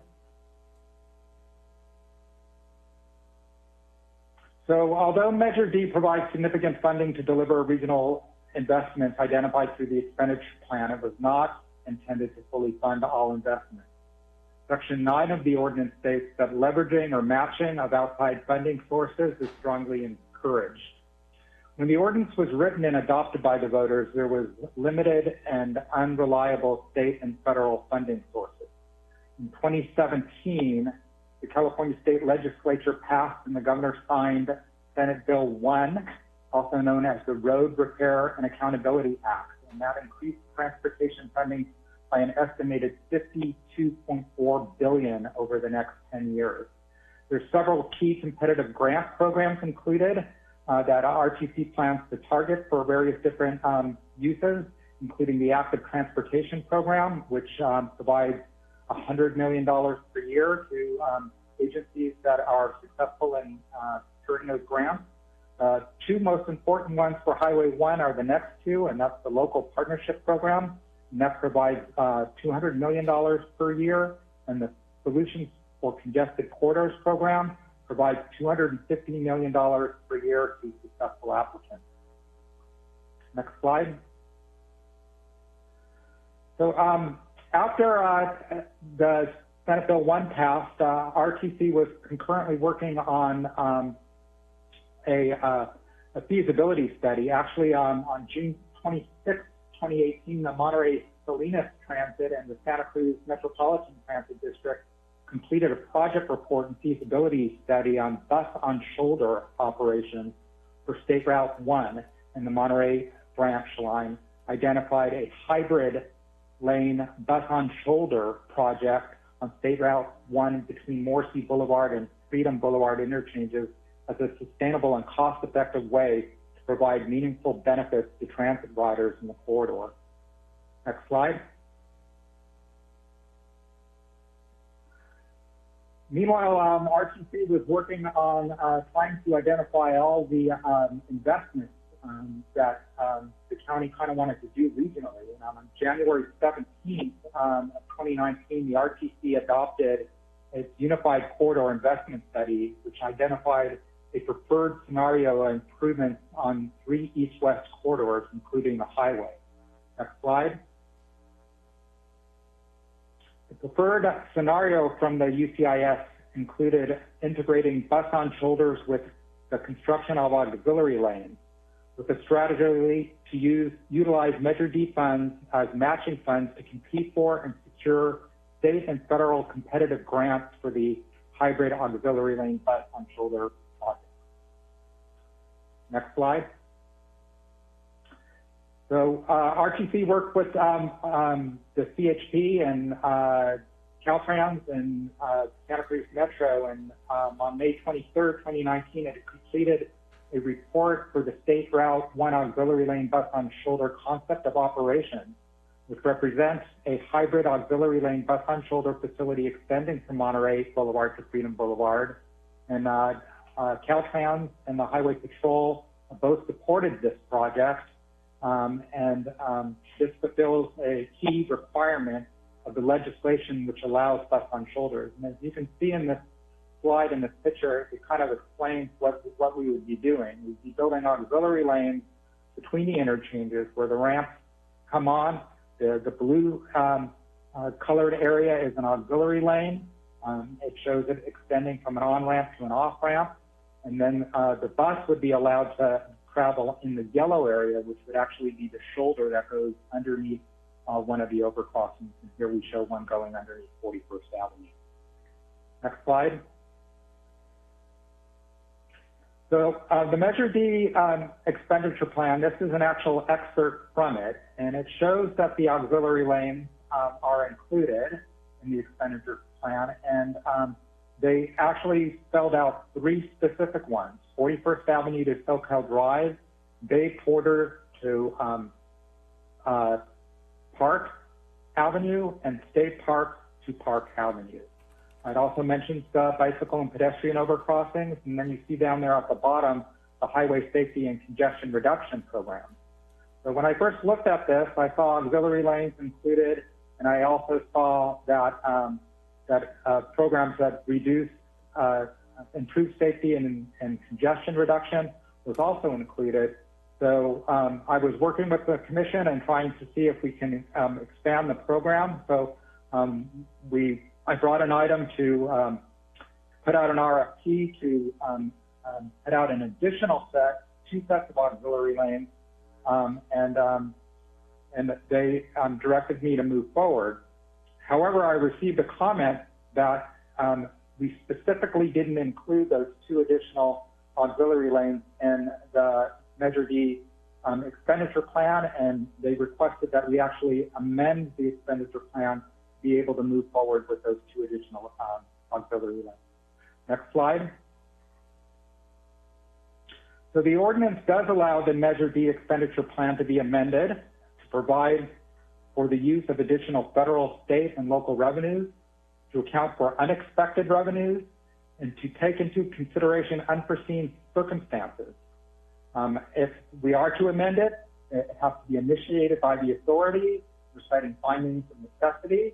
So although Measure D provides significant funding to deliver regional investments identified through the expenditure plan, it was not intended to fully fund all investments. Section 9 of the ordinance states that leveraging or matching of outside funding sources is strongly encouraged. When the ordinance was written and adopted by the voters, there was limited and unreliable state and federal funding sources. In 2017, the California State Legislature passed and the governor signed Senate Bill 1, also known as the Road Repair and Accountability Act, and that increased transportation funding by an estimated $52.4 billion over the next 10 years. There's several key competitive grant programs included that RTC plans to target for various different uses, including the Active Transportation Program, which provides $100 million per year to agencies that are successful in securing those grants. Two most important ones for Highway 1 are the next two, and that's the Local Partnership Program, and that provides $200 million per year, and the Solutions for Congested Corridors Program provides $250 million per year to successful applicants. Next slide. So after the Senate Bill 1 passed, RTC was concurrently working on a feasibility study. Actually, on June 26, 2018, the Monterey Salinas Transit and the Santa Cruz Metropolitan Transit District completed a project report and feasibility study on bus-on-shoulder operations for State Route 1 and the Monterey branch line, identified a hybrid lane bus-on-shoulder project on State Route 1 between Morrissey Boulevard and Freedom Boulevard interchanges as a sustainable and cost-effective way to provide meaningful benefits to transit riders in the corridor. Next slide. Meanwhile, RTC was working on trying to identify all the investments that the county kind of wanted to do regionally. And on January 17th of 2019, the RTC adopted its Unified Corridor Investment Study, which identified a preferred scenario of improvements on 3 east-west corridors, including the highway. Next slide. The preferred scenario from the UCIS included integrating bus-on-shoulders with the construction of auxiliary lanes, with a strategy to utilize Measure D funds as matching funds to compete for and secure state and federal competitive grants for the hybrid auxiliary lane bus-on-shoulder project. Next slide. So RTC worked with the CHP and Caltrans and Santa Cruz Metro, and on May 23rd, 2019, it completed a report for the State Route 1 auxiliary lane bus-on-shoulder concept of operation, which represents a hybrid auxiliary lane bus-on-shoulder facility extending from Monterey Boulevard to Freedom Boulevard. And Caltrans and the Highway Patrol both supported this project. This fulfills a key requirement of the legislation which allows bus-on-shoulders. And as you can see in this slide, in this picture, it kind of explains what we would be doing. We'd be building auxiliary lanes between the interchanges where the ramps come on. The blue colored area is an auxiliary lane. It shows it extending from an on-ramp to an off-ramp. And then the bus would be allowed to travel in the yellow area, which would actually be the shoulder that goes underneath one of the overcrossings. And here we show one going underneath 41st Avenue. Next slide. So the Measure D expenditure plan, this is an actual excerpt from it, and it shows that the auxiliary lanes are included in the expenditure plan, and they actually spelled out 3 specific ones: 41st Avenue to SoCal Drive, Bay Porter to Park Avenue, and State Park to Park Avenue. I'd also mentioned bicycle and pedestrian overcrossings, and then you see down there at the bottom the highway safety and congestion reduction program. So when I first looked at this, I saw auxiliary lanes included, and I also saw that programs that reduce, improve safety and congestion reduction was also included. So I was working with the commission and trying to see if we can expand the program. So I brought an item to put out an RFP to put out an additional 2 sets of auxiliary lanes, and they directed me to move forward. However, I received a comment that we specifically didn't include those 2 additional auxiliary lanes in the Measure D expenditure plan, and they requested that we actually amend the expenditure plan to be able to move forward with those 2 additional auxiliary lanes. Next slide. So the ordinance does allow the Measure D expenditure plan to be amended to provide for the use of additional federal, state, and local revenues, to account for unexpected revenues, and to take into consideration unforeseen circumstances. If we are to amend it, it has to be initiated by the authority, reciting findings of necessity.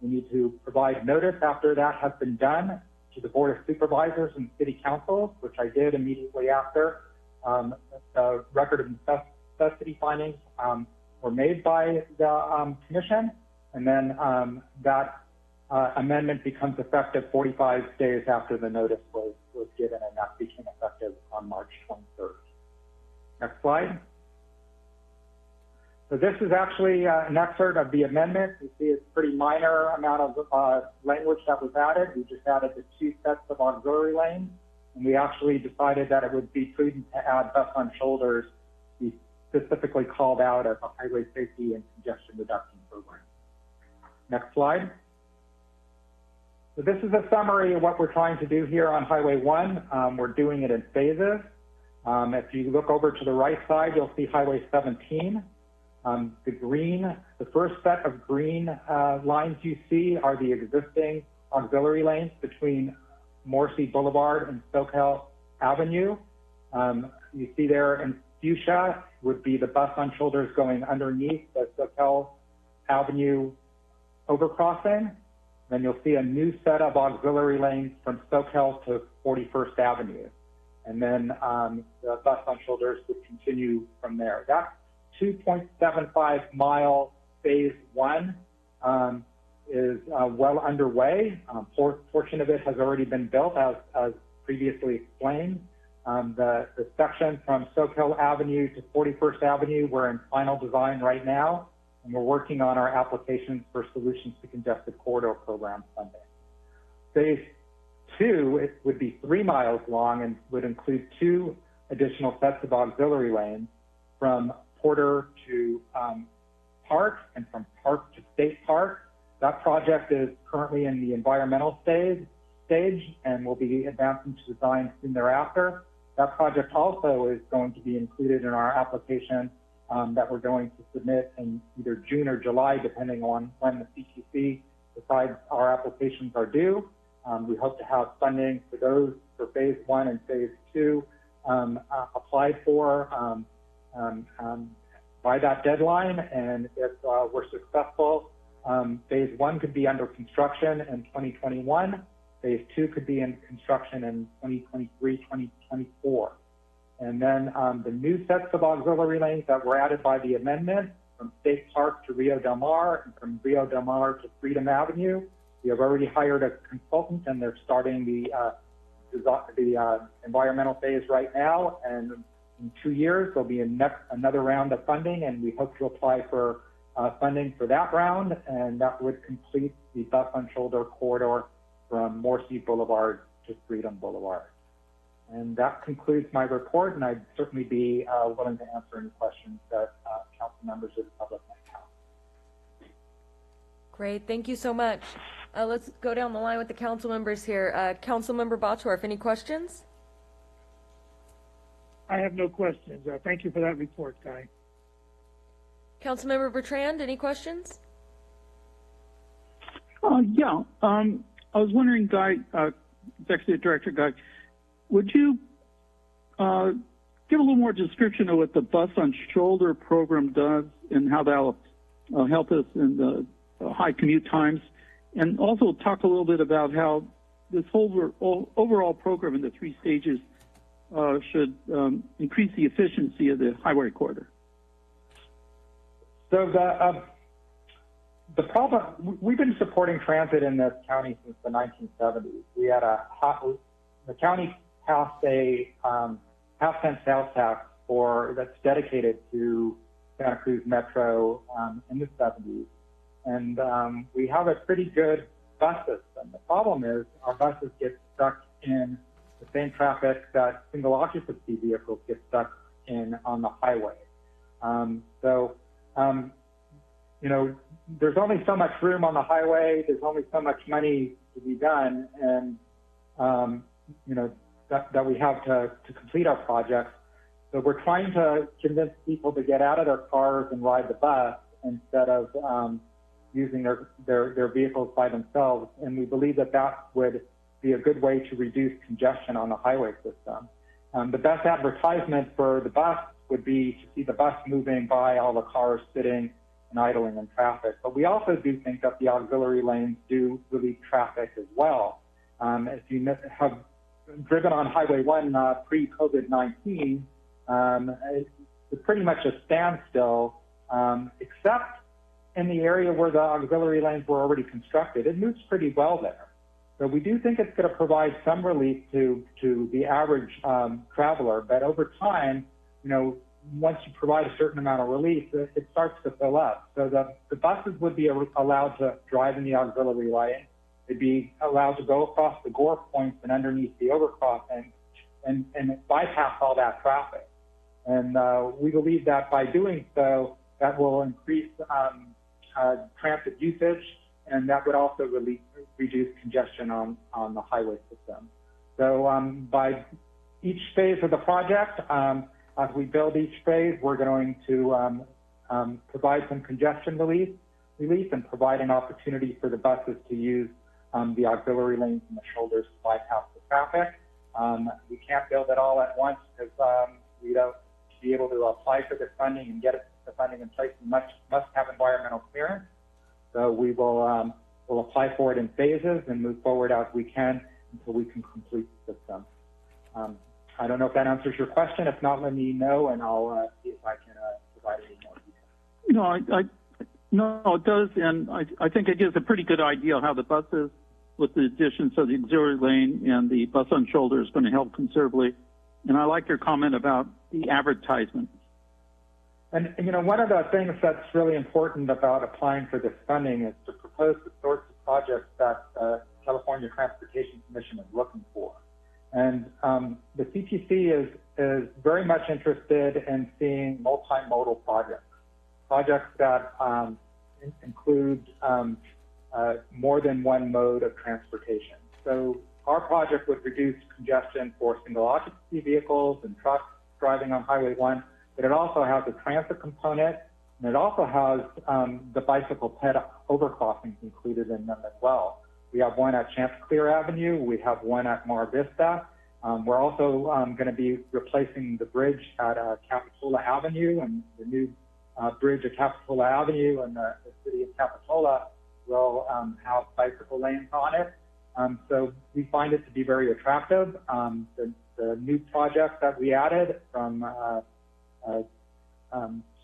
We need to provide notice after that has been done to the Board of Supervisors and City Councils, which I did immediately after the record of necessity findings were made by the Commission, and then that amendment becomes effective 45 days after the notice was given, and that became effective on March 23rd. Next slide. So this is actually an excerpt of the amendment. You see it's a pretty minor amount of language that was added. We just added the 2 sets of auxiliary lanes, and we actually decided that it would be prudent to add bus on shoulders, be specifically called out as a highway safety and congestion reduction program. Next slide. So this is a summary of what we're trying to do here on Highway 1. We're doing it in phases. If you look over to the right side, you'll see Highway 17. The first set of green lines you see are the existing auxiliary lanes between Morrissey Boulevard and Soquel Avenue. You see there in fuchsia would be the bus on shoulders going underneath the Soquel Avenue overcrossing. Then you'll see a new set of auxiliary lanes from Soquel to 41st Avenue. And then the bus on shoulders would continue from there. That 2.75 mile phase 1 is well underway. Portion of it has already been built as previously explained. The section from Soquel Avenue to 41st Avenue, we're in final design right now, and we're working on our applications for Solutions to Congested Corridor Program funding. Phase 2, it would be 3 miles long and would include 2 additional sets of auxiliary lanes from Porter to Park and from Park to State Park. That project is currently in the environmental stage and will be advancing to design soon thereafter. That project also is going to be included in our application that we're going to submit in either June or July, depending on when the CTC decides our applications are due. We hope to have funding for those for phase 1 and phase 2 applied for by that deadline. And if we're successful, phase 1 could be under construction in 2021. Phase 2 could be in construction in 2023, 2024. And then the new sets of auxiliary lanes that were added by the amendment from State Park to Rio Del Mar and from Rio Del Mar to Freedom Avenue. We have already hired a consultant and they're starting the environmental phase right now. And in 2 years, there'll be another round of funding, and we hope to apply for funding for that round, and that would complete the bus on shoulder corridor from Morrissey Boulevard to Freedom Boulevard. And that concludes my report, and I'd certainly be willing to answer any questions that council members or the public might have.
Great, thank you so much. Let's go down the line with the council members here. Councilmember Bottorff, any questions?
I have no questions. Thank you for that report, Guy.
Councilmember Bertrand, any questions?
Yeah. I was wondering, Guy, Executive Director Guy, would you give a little more description of what the Bus on Shoulder program does and how that'll help us in the high commute times? And also talk a little bit about how this whole overall program in the 3 stages should increase the efficiency of the highway corridor.
So the problem, we've been supporting transit in this county since the 1970s. We had the county passed a half-cent sales tax that's dedicated to Santa Cruz Metro in the 70s. And we have a pretty good bus system. The problem is our buses get stuck in the same traffic that single occupancy vehicles get stuck in on the highway. You know, there's only so much room on the highway. There's only so much money to be done, and you know that we have to complete our projects. So we're trying to convince people to get out of their cars and ride the bus instead of using their vehicles by themselves. And we believe that that would be a good way to reduce congestion on the highway system. The best advertisement for the bus would be to see the bus moving by all the cars sitting and idling in traffic. But we also do think that the auxiliary lanes do relieve traffic as well. If you have driven on Highway 1 pre-COVID-19, it's pretty much a standstill, except in the area where the auxiliary lanes were already constructed. It moves pretty well there. So we do think it's going to provide some relief to the average traveler. But over time, you know, once you provide a certain amount of relief, it starts to fill up. So the buses would be allowed to drive in the auxiliary lane. They'd be allowed to go across the gore points and underneath the overcrossing and bypass all that traffic. And we believe that by doing so, that will increase transit usage, and that would also reduce congestion on the highway system. So by each phase of the project, as we build each phase, we're going to provide some congestion relief and provide an opportunity for the buses to use the auxiliary lanes and the shoulders to bypass the traffic. We can't build it all at once because we don't be able to apply for the funding and get the funding in place. We must have environmental clearance. So we will we'll apply for it in phases and move forward as we can until we can complete the system. I don't know if that answers your question. If not, let me know, and I'll see if I can provide any more detail.
No, it does, and I think it gives a pretty good idea of how the buses, with the additions of the auxiliary lane and the bus on shoulder, is going to help considerably. And I like your comment about the advertisement.
And one of the things that's really important about applying for this funding is to propose the sorts of projects that the California Transportation Commission is looking for. And the CTC is very much interested in seeing multimodal projects that include more than one mode of transportation. So our project would reduce congestion for single occupancy vehicles and trucks driving on Highway 1, but it also has a transit component, and it also has the bicycle ped overcrossings included in them as well. We have one at Chanticleer Avenue. We have one at Mar Vista. We're also going to be replacing the bridge at Capitola Avenue, and the new bridge at Capitola Avenue and the city of Capitola will have bicycle lanes on it. So we find it to be very attractive. The new project that we added from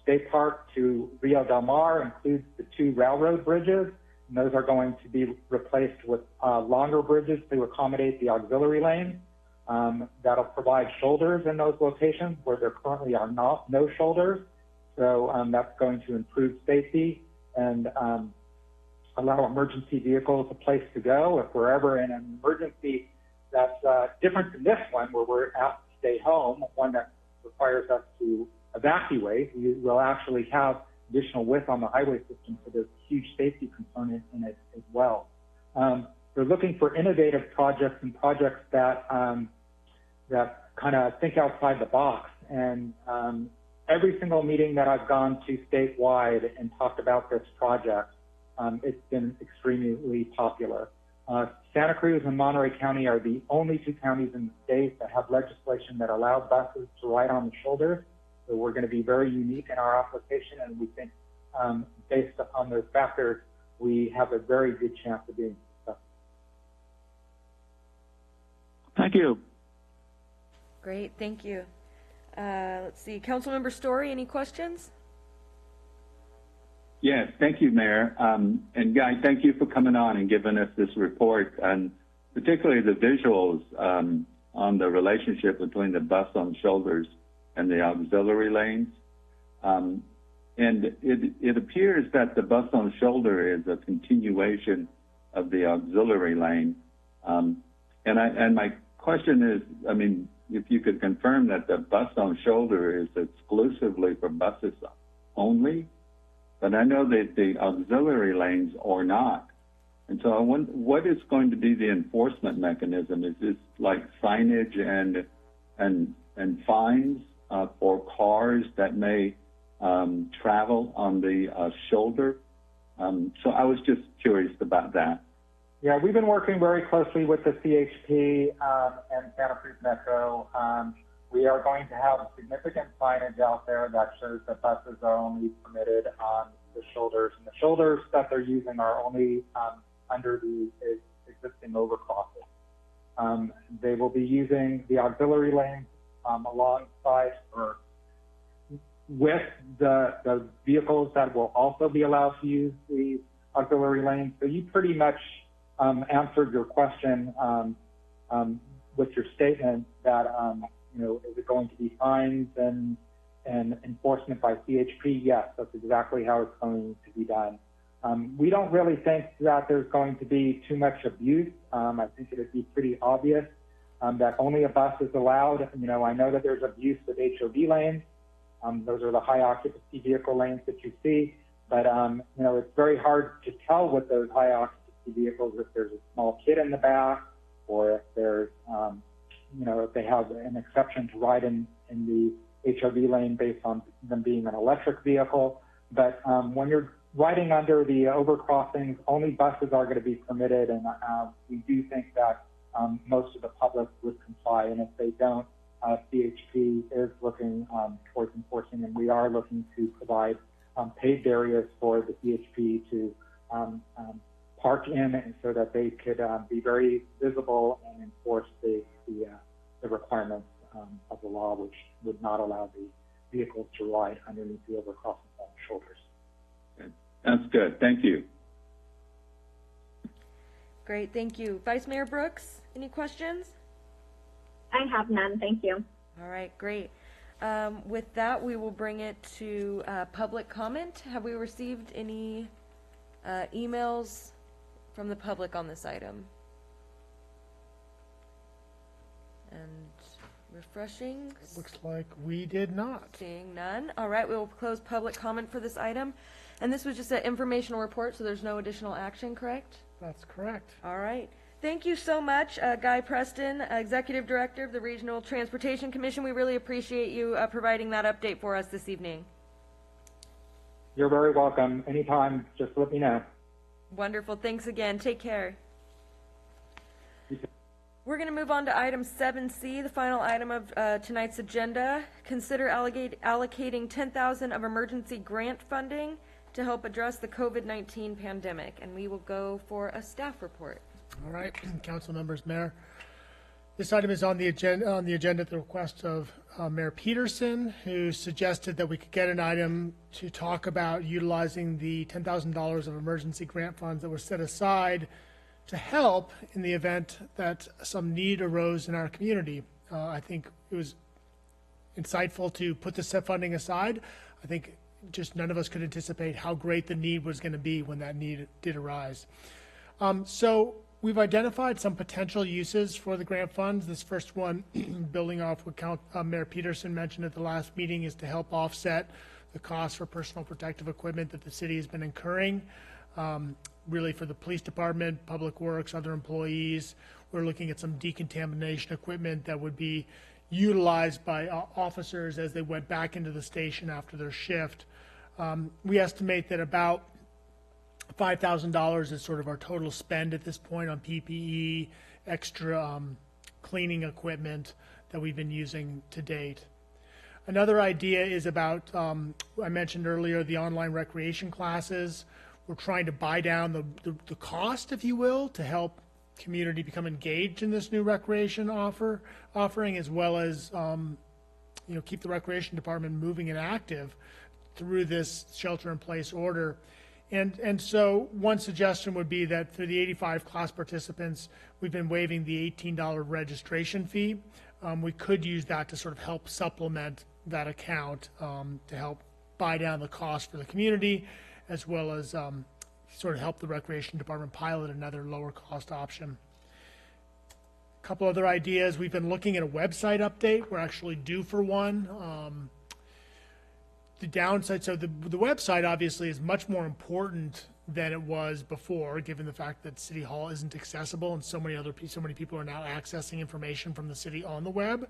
State Park to Rio Del Mar includes the 2 railroad bridges, and those are going to be replaced with longer bridges to accommodate the auxiliary lane. That'll provide shoulders in those locations where there currently are no shoulders. So that's going to improve safety and allow emergency vehicles a place to go. If we're ever in an emergency that's different than this one, where we're asked to stay home, one that requires us to evacuate, we will actually have additional width on the highway system, so there's a huge safety component in it as well. They're looking for innovative projects and projects that that kind of think outside the box. And every single meeting that I've gone to statewide and talked about this project, it's been extremely popular. Santa Cruz and Monterey County are the only 2 counties in the state that have legislation that allow buses to ride on the shoulders. So we're going to be very unique in our application, and we think based upon those factors, we have a very good chance of being successful.
Thank you.
Great, thank you. Let's see, Councilmember Story, any questions?
Yes, thank you, Mayor. And Guy, thank you for coming on and giving us this report, and particularly the visuals on the relationship between the bus on shoulders and the auxiliary lanes. And it appears that the bus on shoulder is a continuation of the auxiliary lane. And my question is, I mean, if you could confirm that the bus on shoulder is exclusively for buses only, but I know that the auxiliary lanes are not. And so I wonder, what is going to be the enforcement mechanism? Is this like signage and fines for cars that may travel on the shoulder? So I was just curious about that.
Yeah, we've been working very closely with the CHP and Santa Cruz Metro. We are going to have significant signage out there that shows that buses are only permitted on the shoulders, and the shoulders that they're using are only under the existing overcrosses. They will be using the auxiliary lanes alongside or with the vehicles that will also be allowed to use the auxiliary lanes. So you pretty much answered your question with your statement that is it going to be fines and and enforcement by CHP, yes, that's exactly how it's going to be done. We don't really think that there's going to be too much abuse. I think it would be pretty obvious that only a bus is allowed. You know, I know that there's abuse with HOV lanes. Those are the high occupancy vehicle lanes that you see. But, you know, it's very hard to tell with those high occupancy vehicles if there's a small kid in the back or if there's, you know, if they have an exception to ride in the HOV lane based on them being an electric vehicle. But when you're riding under the overcrossings, only buses are going to be permitted. And we do think that most of the public would comply. And if they don't, CHP is looking towards enforcing, and we are looking to provide paid barriers for the CHP to park in so that they could be very visible and enforce the requirements of the law, which would not allow the vehicles to ride underneath the overcrossing shoulders.
That's good. Thank you.
Great, thank you. Vice Mayor Brooks, any questions?
I have none, thank you.
All right, great. With that, we will bring it to public comment. Have we received any emails from the public on this item? And refreshing.
Looks like we did not.
Seeing none. All right, we will close public comment for this item. And this was just an informational report, so there's no additional action, correct?
That's correct.
All right. Thank you so much, Guy Preston, Executive Director of the Regional Transportation Commission. We really appreciate you providing that update for us this evening.
You're very welcome. Anytime, just let me know.
Wonderful. Thanks again. Take care. We're going to move on to item 7C, the final item of tonight's agenda. Consider allocating $10,000 of emergency grant funding to help address the COVID-19 pandemic. And we will go for a staff report.
All right, council members, Mayor. This item is on the agenda at the request of Mayor Peterson, who suggested that we could get an item to talk about utilizing the $10,000 of emergency grant funds that were set aside to help in the event that some need arose in our community. I think it was insightful to put this funding aside. I think just none of us could anticipate how great the need was going to be when that need did arise. So we've identified some potential uses for the grant funds. This first one, building off what Mayor Peterson mentioned at the last meeting, is to help offset the cost for personal protective equipment that the city has been incurring. Really for the police department, public works, other employees. We're looking at some decontamination equipment that would be utilized by officers as they went back into the station after their shift. We estimate that about $5,000 is sort of our total spend at this point on PPE, extra cleaning equipment that we've been using to date. Another idea is about, I mentioned earlier, the online recreation classes. We're trying to buy down the cost, if you will, to help community become engaged in this new recreation offering, as well as keep the recreation department moving and active through this shelter-in-place order. And so one suggestion would be that for the 85 class participants, we've been waiving the $18 registration fee. We could use that to sort of help supplement that account to help buy down the cost for the community, as well as sort of help the recreation department pilot another lower cost option. A couple other ideas. We've been looking at a website update. We're actually due for one. The downside, so the website obviously is much more important than it was before, given the fact that City Hall isn't accessible and so many people are now accessing information from the city on the web.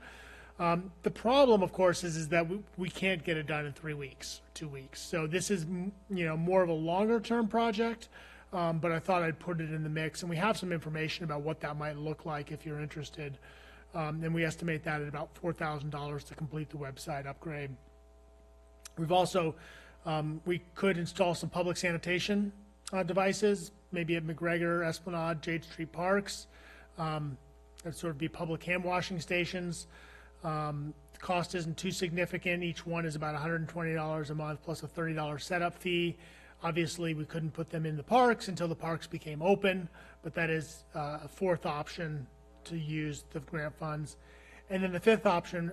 The problem, of course, is that we can't get it done in 3 weeks, 2 weeks. So this is, more of a longer-term project, but I thought I'd put it in the mix. And we have some information about what that might look like if you're interested. And we estimate that at about $4,000 to complete the website upgrade. We've also, we could install some public sanitation devices, maybe at McGregor, Esplanade, Jade Street Parks. That'd sort of be public hand washing stations. The cost isn't too significant. Each one is about $120 a month plus a $30 setup fee. Obviously, we couldn't put them in the parks until the parks became open, but that is a fourth option to use the grant funds. And then the fifth option,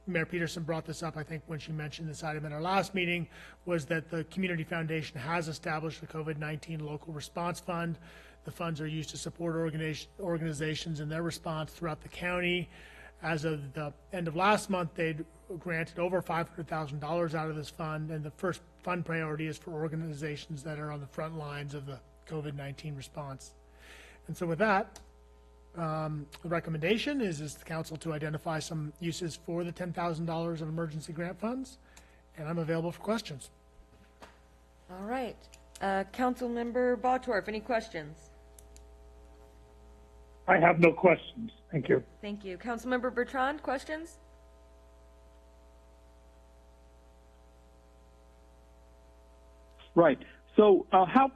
Mayor Peterson brought this up, I think, when she mentioned this item in our last meeting, was that the Community Foundation has established a COVID-19 local response fund. The funds are used to support organizations in their response throughout the county. As of the end of last month, they'd granted over $500,000 out of this fund, and the first fund priority is for organizations that are on the front lines of the COVID-19 response. And so with that, the recommendation is the council to identify some uses for the $10,000 of emergency grant funds, and I'm available for questions.
All right. Councilmember Bottorff, any questions?
I have no questions. Thank you.
Thank you. Councilmember Bertrand, questions?
Right. So how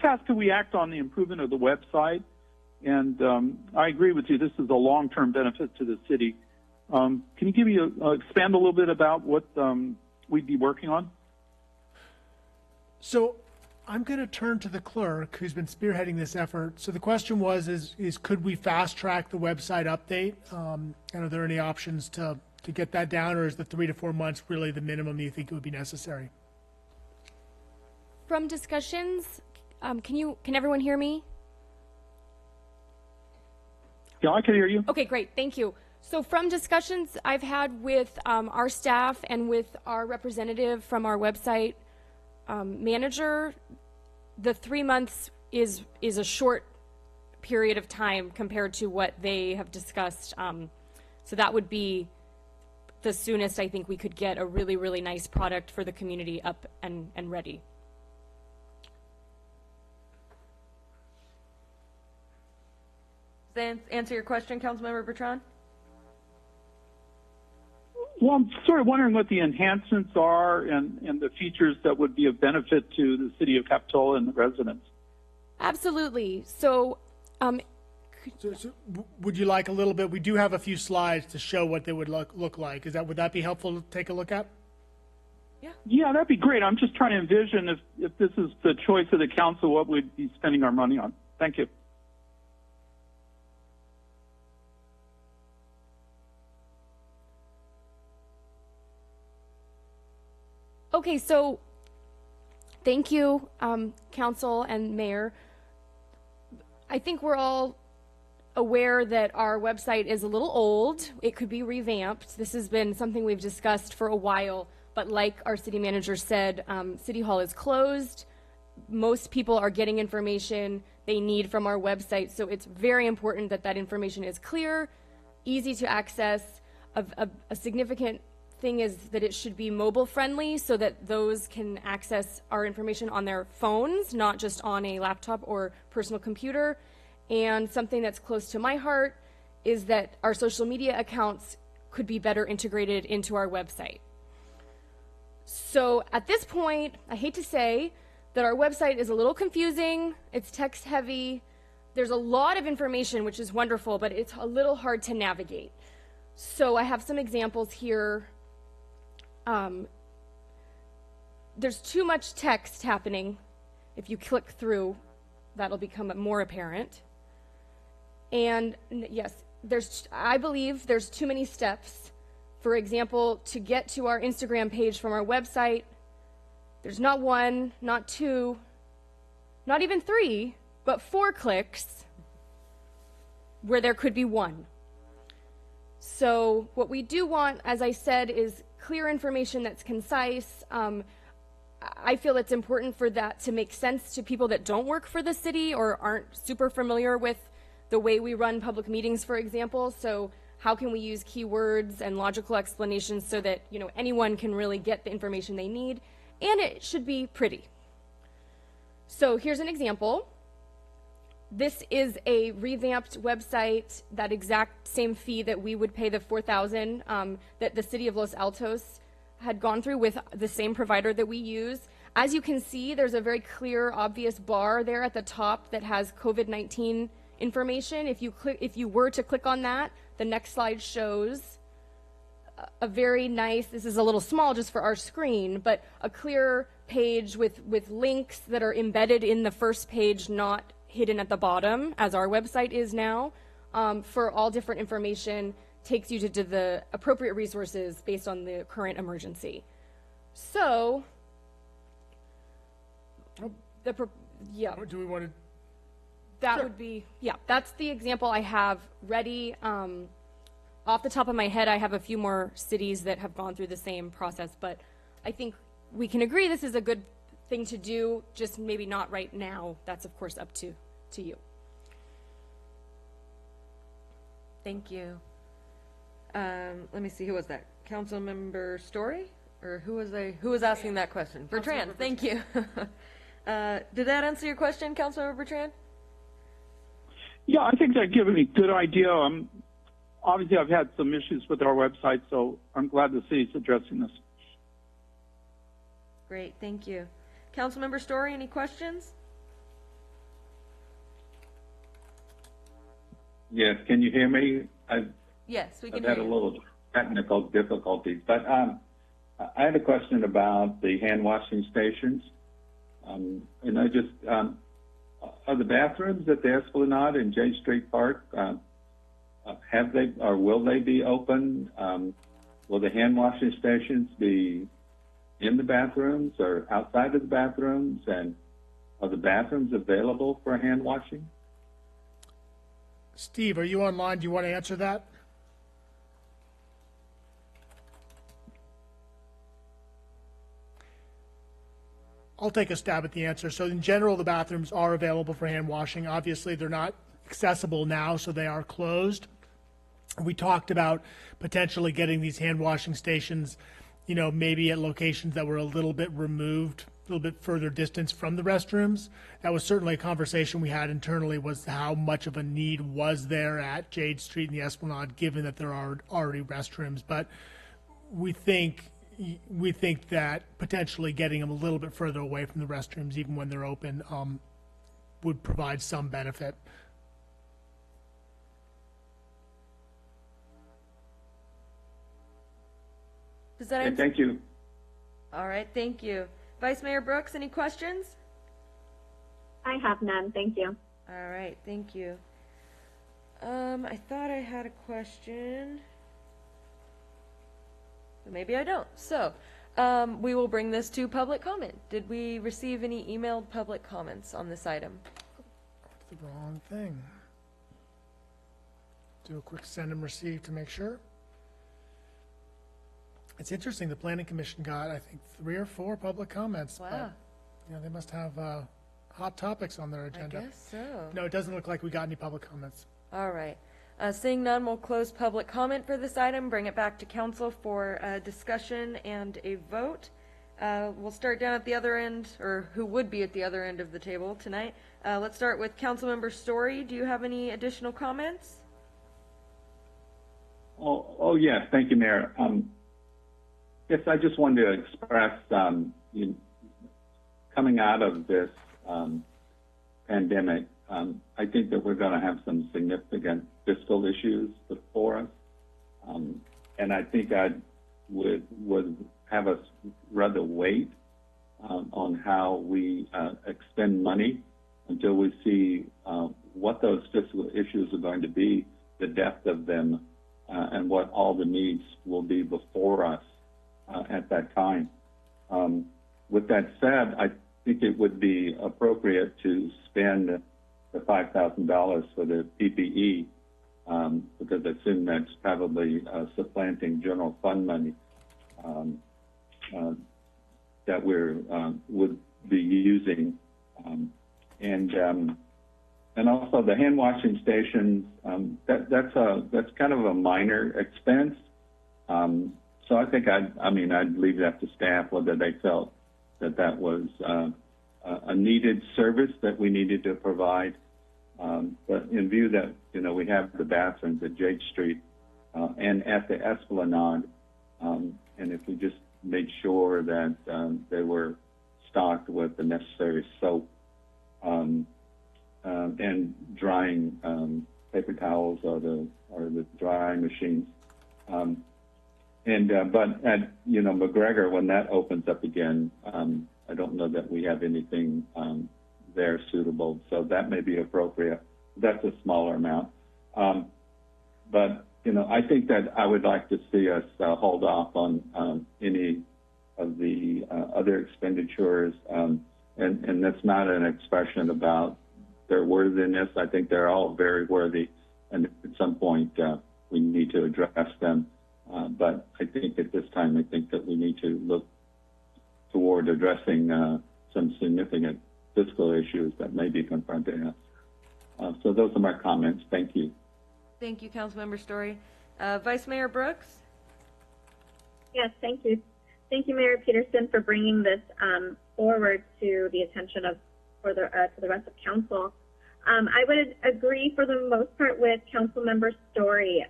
fast can we act on the improvement of the website? And I agree with you. This is a long-term benefit to the city. Can you give me expand a little bit about what we'd be working on?
So I'm going to turn to the clerk who's been spearheading this effort. So the question was, is could we fast track the website update? And are there any options to get that down, or is the 3 to 4 months really the minimum you think it would be necessary?
From discussions, can everyone hear me?
Yeah, I can hear you.
Okay, great, thank you. So from discussions I've had with our staff and with our representative from our website manager, the 3 months is a short period of time compared to what they have discussed. So that would be the soonest I think we could get a really, really nice product for the community up and ready.
Does that answer your question, Councilmember Bertrand?
Well, I'm sort of wondering what the enhancements are and the features that would be of benefit to the city of Capitola and the residents.
Absolutely. So,
So would you like a little bit? We do have a few slides to show what they would look like. Would that be helpful to take a look at?
Yeah, that'd be great. I'm just trying to envision if this is the choice of the council, what we'd be spending our money on. Thank you.
okay, so thank you, council and mayor. I think we're all aware that our website is a little old. It could be revamped. This has been something we've discussed for a while, but like our city manager said, City Hall is closed. Most people are getting information they need from our website, so it's very important that that information is clear, easy to access. A significant thing is that it should be mobile friendly so that those can access our information on their phones, not just on a laptop or personal computer. And something that's close to my heart is that our social media accounts could be better integrated into our website. So at this point, I hate to say that our website is a little confusing, it's text heavy, there's a lot of information, which is wonderful, but it's a little hard to navigate. So I have some examples here. There's too much text happening. If you click through, that'll become more apparent. And yes, I believe there's too many steps. For example, to get to our Instagram page from our website, there's not 1, not 2, not even 3, but 4 clicks where there could be 1. So what we do want, as I said, is clear information that's concise. I feel it's important for that to make sense to people that don't work for the city or aren't super familiar with the way we run public meetings, for example. So how can we use keywords and logical explanations so that anyone can really get the information they need? And it should be pretty. So here's an example. This is a revamped website, that exact same fee that we would pay, the $4,000 that the city of Los Altos had gone through with the same provider that we use. As you can see, there's a very clear, obvious bar there at the top that has COVID-19 information. If you were to click on that, the next slide shows a very nice, this is a little small just for our screen, but a clear page with links that are embedded in the first page, not hidden at the bottom, as our website is now, for all different information takes you to the appropriate resources based on the current emergency. So, yeah.
Do we want to?
That would be, yeah, that's the example I have ready. Off the top of my head, I have a few more cities that have gone through the same process, but I think we can agree this is a good thing to do, just maybe not right now. That's, of course, up to you.
Thank you. Let me see, who was that? Councilmember Story? Or who was asking that question? Bertrand, thank you. Did that answer your question, Councilmember Bertrand?
Yeah, I think that gives me a good idea. Obviously, I've had some issues with our website, so I'm glad the city's addressing this.
Great, thank you. Councilmember Story, any questions?
Yes, can you hear me?
Yes, we can
I've
hear
had a
you.
little technical difficulties, but I had a question about the hand washing stations. And I just, are the bathrooms at the Esplanade in J Street Park, have they, or will they be open? Will the hand washing stations be in the bathrooms or outside of the bathrooms? And are the bathrooms available for hand washing?
Steve, are you online? Do you want to answer that? I'll take a stab at the answer. So in general, the bathrooms are available for hand washing. Obviously, they're not accessible now, so they are closed. We talked about potentially getting these hand washing stations, maybe at locations that were a little bit removed, a little bit further distance from the restrooms. That was certainly a conversation we had internally, was how much of a need was there at Jade Street and the Esplanade, given that there are already restrooms. But we think that potentially getting them a little bit further away from the restrooms, even when they're open, would provide some benefit.
Does that
Okay,
answer?
thank you.
All right, thank you. Vice Mayor Brooks, any questions?
I have none. Thank you.
All right, thank you. I thought I had a question, but maybe I don't. So, we will bring this to public comment. Did we receive any emailed public comments on this item?
The wrong thing. Do a quick send and receive to make sure. It's interesting, the Planning Commission got, I think, 3 or 4 public comments.
Wow.
But, they must have hot topics on their agenda.
I guess so.
No, it doesn't look like we got any public comments.
All right. Seeing none, we'll close public comment for this item, bring it back to council for discussion and a vote. We'll start down at the other end, or who would be at the other end of the table tonight. Let's start with Councilmember Story. Do you have any additional comments?
Oh yes, thank you, Mayor. Yes, I just wanted to express, coming out of this pandemic, I think that we're going to have some significant fiscal issues before us, and I think I would have us rather wait on how we expend money until we see what those fiscal issues are going to be, the depth of them, and what all the needs will be before us at that time. With that said, I think it would be appropriate to spend the $5,000 for the PPE, because I assume that's probably supplanting general fund money that we would be using, and also the hand washing stations. That's kind of a minor expense. So I think I'd leave that to staff whether they felt that was a needed service that we needed to provide. But in view that we have the bathrooms at Jade Street and at the Esplanade, and if we just made sure that they were stocked with the necessary soap and drying paper towels or the drying machines. But at McGregor, when that opens up again, I don't know that we have anything there suitable, so that may be appropriate. That's a smaller amount. But I think that I would like to see us hold off on any of the other expenditures, and that's not an expression about their worthiness. I think they're all very worthy, and at some point we need to address them. But I think at this time, I think that we need to look toward addressing some significant fiscal issues that may be confronting us. So those are my comments. Thank you.
Thank you, Councilmember Story. Vice Mayor Brooks?
Yes, thank you. Thank you, Mayor Peterson, for bringing this forward to the attention of to the rest of council. I would agree for the most part with Councilmember Story.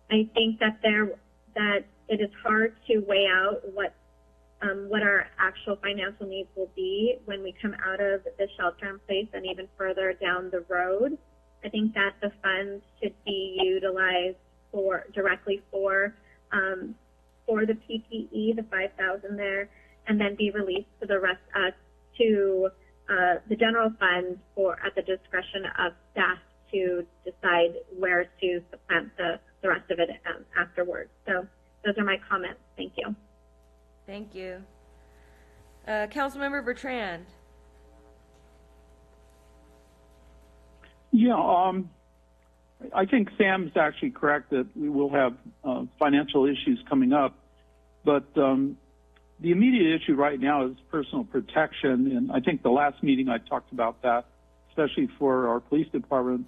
I think that it is hard to weigh out what our actual financial needs will be when we come out of the shelter in place and even further down the road. I think that the funds should be utilized directly for the PPE, the $5,000 there, and then be released to the rest to the general fund at the discretion of staff to decide where to supplant the rest of it afterwards. So those are my comments. Thank you.
Thank you. Councilmember Bertrand?
Yeah, I think Sam's actually correct that we will have financial issues coming up, but the immediate issue right now is personal protection, and I think the last meeting I talked about that, especially for our police department.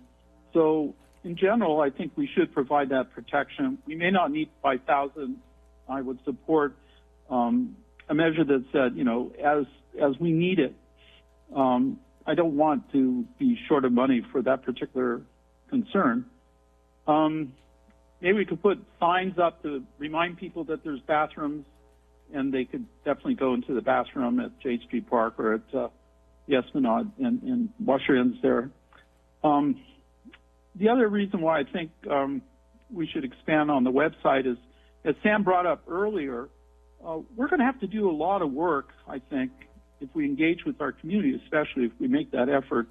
So in general, I think we should provide that protection. We may not need 5,000. I would support a measure that said, as we need it. I don't want to be short of money for that particular concern. Maybe we could put signs up to remind people that there's bathrooms, and they could definitely go into the bathroom at Jade Street Park or at the Esplanade and wash your hands there. The other reason why I think we should expand on the website is, as Sam brought up earlier, we're going to have to do a lot of work, I think, if we engage with our community, especially if we make that effort,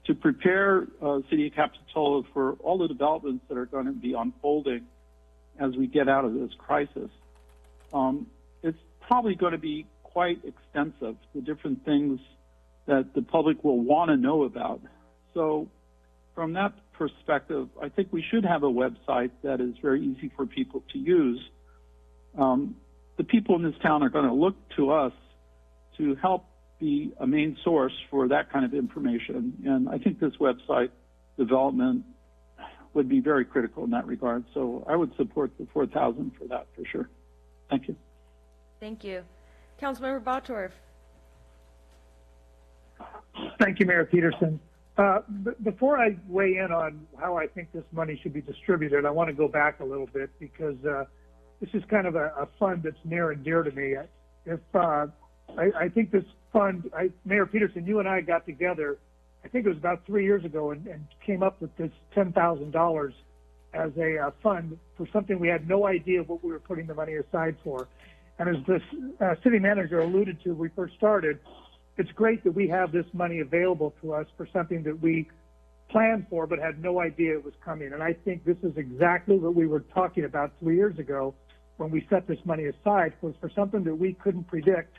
to prepare City of Capitola for all the developments that are going to be unfolding as we get out of this crisis. It's probably going to be quite extensive, the different things that the public will want to know about. So from that perspective, I think we should have a website that is very easy for people to use. The people in this town are going to look to us to help be a main source for that kind of information. And I think this website development would be very critical in that regard. So I would support the 4,000 for that for sure. Thank you.
Thank you. Councilmember Bottorff?
Thank you, Mayor Peterson. Before I weigh in on how I think this money should be distributed, I want to go back a little bit because this is kind of a fund that's near and dear to me. I think this fund, Mayor Peterson, you and I got together, I think it was about 3 years ago, and came up with this $10,000 as a fund for something we had no idea what we were putting the money aside for. And as this city manager alluded to when we first started, it's great that we have this money available to us for something that we planned for but had no idea it was coming. And I think this is exactly what we were talking about 3 years ago when we set this money aside, was for something that we couldn't predict.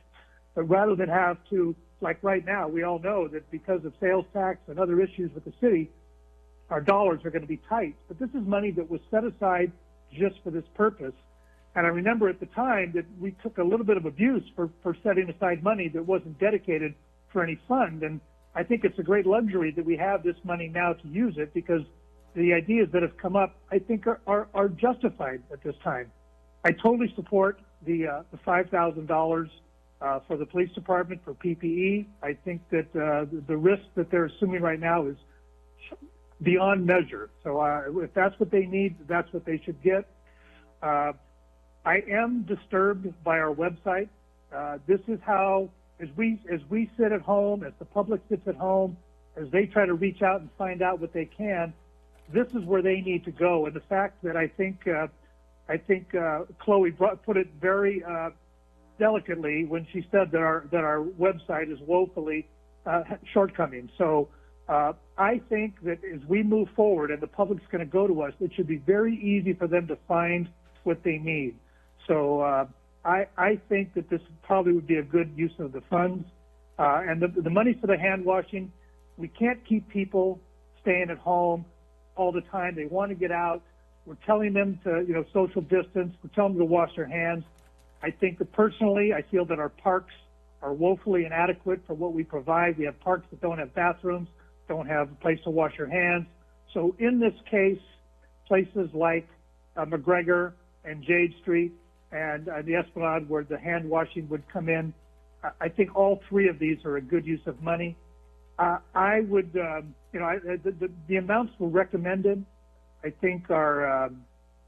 But rather than have to, like right now, we all know that because of sales tax and other issues with the city, our dollars are going to be tight. But this is money that was set aside just for this purpose. And I remember at the time that we took a little bit of abuse for setting aside money that wasn't dedicated for any fund. And I think it's a great luxury that we have this money now to use it, because the ideas that have come up, I think, are justified at this time. I totally support the $5,000 for the police department for PPE. I think that the risk that they're assuming right now is beyond measure. So if that's what they need, that's what they should get. I am disturbed by our website. This is how, as we sit at home, as the public sits at home, as they try to reach out and find out what they can, this is where they need to go. And the fact that I think Chloe put it very delicately when she said that our website is woefully shortcoming. So I think that as we move forward and the public's going to go to us, it should be very easy for them to find what they need. So I think that this probably would be a good use of the funds. And the money for the hand washing, we can't keep people staying at home all the time. They want to get out. We're telling them to, social distance. We're telling them to wash their hands. I think that personally, I feel that our parks are woefully inadequate for what we provide. We have parks that don't have bathrooms, don't have a place to wash your hands. So in this case, places like McGregor and Jade Street and the Esplanade where the hand washing would come in, I think all three of these are a good use of money. I would, the amounts were recommended, I think are,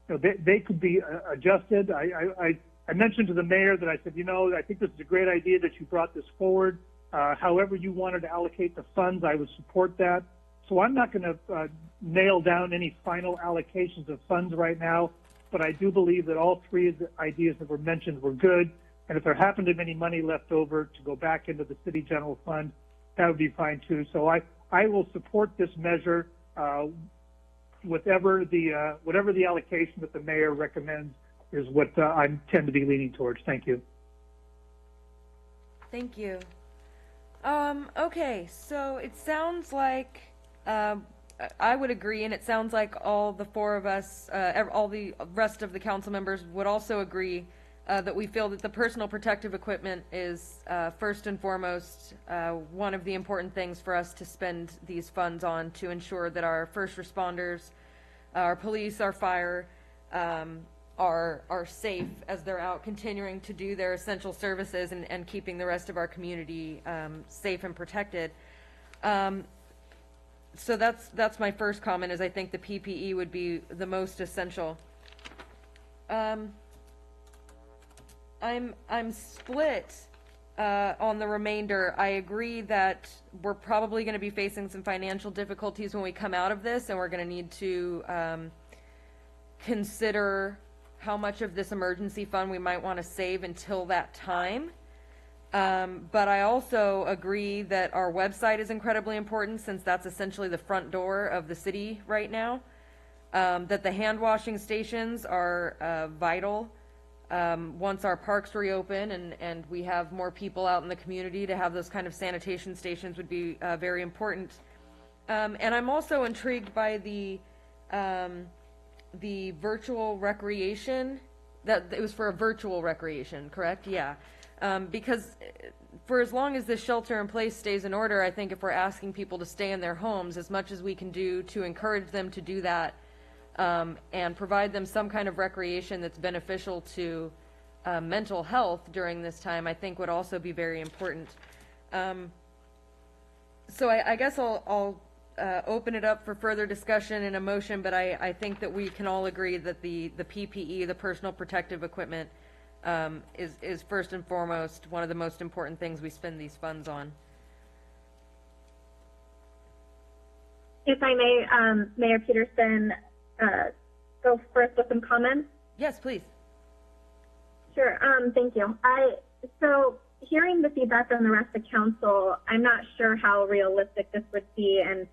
they could be adjusted. I mentioned to the mayor that I said, I think this is a great idea that you brought this forward. However you wanted to allocate the funds, I would support that. So I'm not going to nail down any final allocations of funds right now, but I do believe that all three of the ideas that were mentioned were good. And if there happened to be any money left over to go back into the city general fund, that would be fine too. So I will support this measure, whatever the allocation that the mayor recommends is what I tend to be leaning towards. Thank you.
Thank you. Okay, so it sounds like I would agree, and it sounds like all the four of us, all the rest of the council members would also agree that we feel that the personal protective equipment is first and foremost one of the important things for us to spend these funds on to ensure that our first responders, our police, our fire are safe as they're out continuing to do their essential services and keeping the rest of our community safe and protected. So that's my first comment, is I think the PPE would be the most essential. I'm split on the remainder. I agree that we're probably going to be facing some financial difficulties when we come out of this, and we're going to need to consider how much of this emergency fund we might want to save until that time. But I also agree that our website is incredibly important, since that's essentially the front door of the city right now. That the hand washing stations are vital. Once our parks reopen and we have more people out in the community, to have those kind of sanitation stations would be very important. And I'm also intrigued by the virtual recreation, that it was for a virtual recreation, correct? Yeah. Because for as long as this shelter in place stays in order, I think if we're asking people to stay in their homes, as much as we can do to encourage them to do that, and provide them some kind of recreation that's beneficial to mental health during this time, I think would also be very important. So I guess I'll open it up for further discussion and a motion, but I think that we can all agree that the PPE, the personal protective equipment, is first and foremost one of the most important things we spend these funds on.
If I may, Mayor Peterson, go first with some comments?
Yes, please.
Sure. Thank you. So hearing the feedback from the rest of council, I'm not sure how realistic this would be, and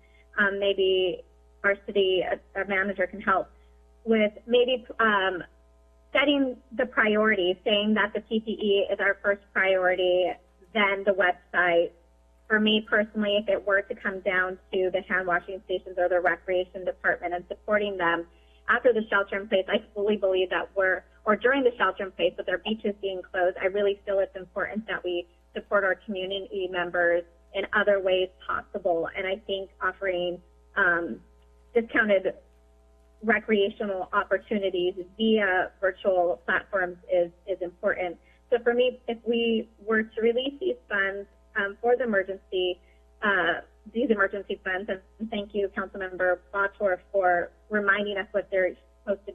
maybe our city manager can help with maybe setting the priority, saying that the PPE is our first priority, then the website. For me personally, if it were to come down to the hand washing stations or the recreation department and supporting them after the shelter in place, I fully believe that or during the shelter in place with our beaches being closed, I really feel it's important that we support our community members in other ways possible. And I think offering discounted recreational opportunities via virtual platforms is important. So for me, if we were to release these funds for the these emergency funds, and thank you, Councilmember Bator, for reminding us what it's supposed to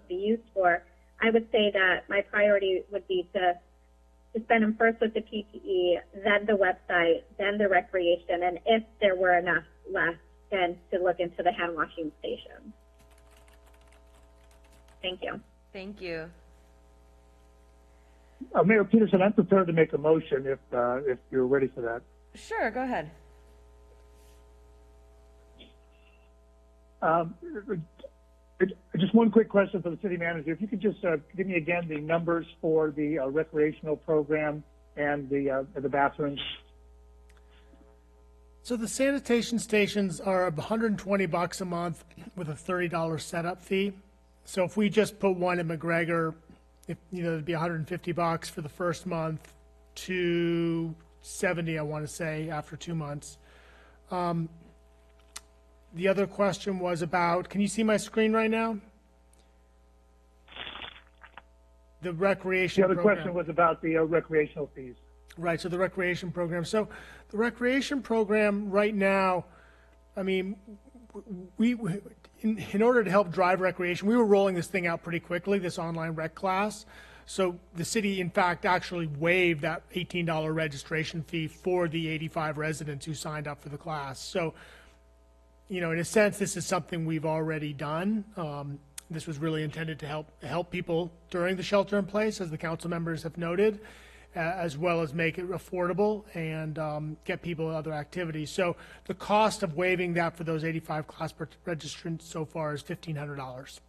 be used for, I would say that my priority would be to spend them first with the PPE, then the website, then the recreation, and if there were enough left, then to look into the hand washing station. Thank you.
Thank you.
Mayor Peterson, I'm prepared to make a motion if you're ready for that.
Sure, go ahead.
Just one quick question for the city manager. If you could just give me again the numbers for the recreational program and the bathrooms.
So the sanitation stations are $120 a month with a $30 setup fee. So if we just put one in McGregor, it'd be $150 for the first month, $270, I want to say, after 2 months. The other question was about, can you see my screen right now? The recreation program.
The other question was about the recreational fees.
Right, so the recreation program. So the recreation program right now, I mean, in order to help drive recreation, we were rolling this thing out pretty quickly, this online rec class. So the city, in fact, actually waived that $18 registration fee for the 85 residents who signed up for the class. So, in a sense, this is something we've already done. This was really intended to help people during the shelter in place, as the council members have noted, as well as make it affordable and get people other activities. So the cost of waiving that for those 85 class registrants so far is $1,500.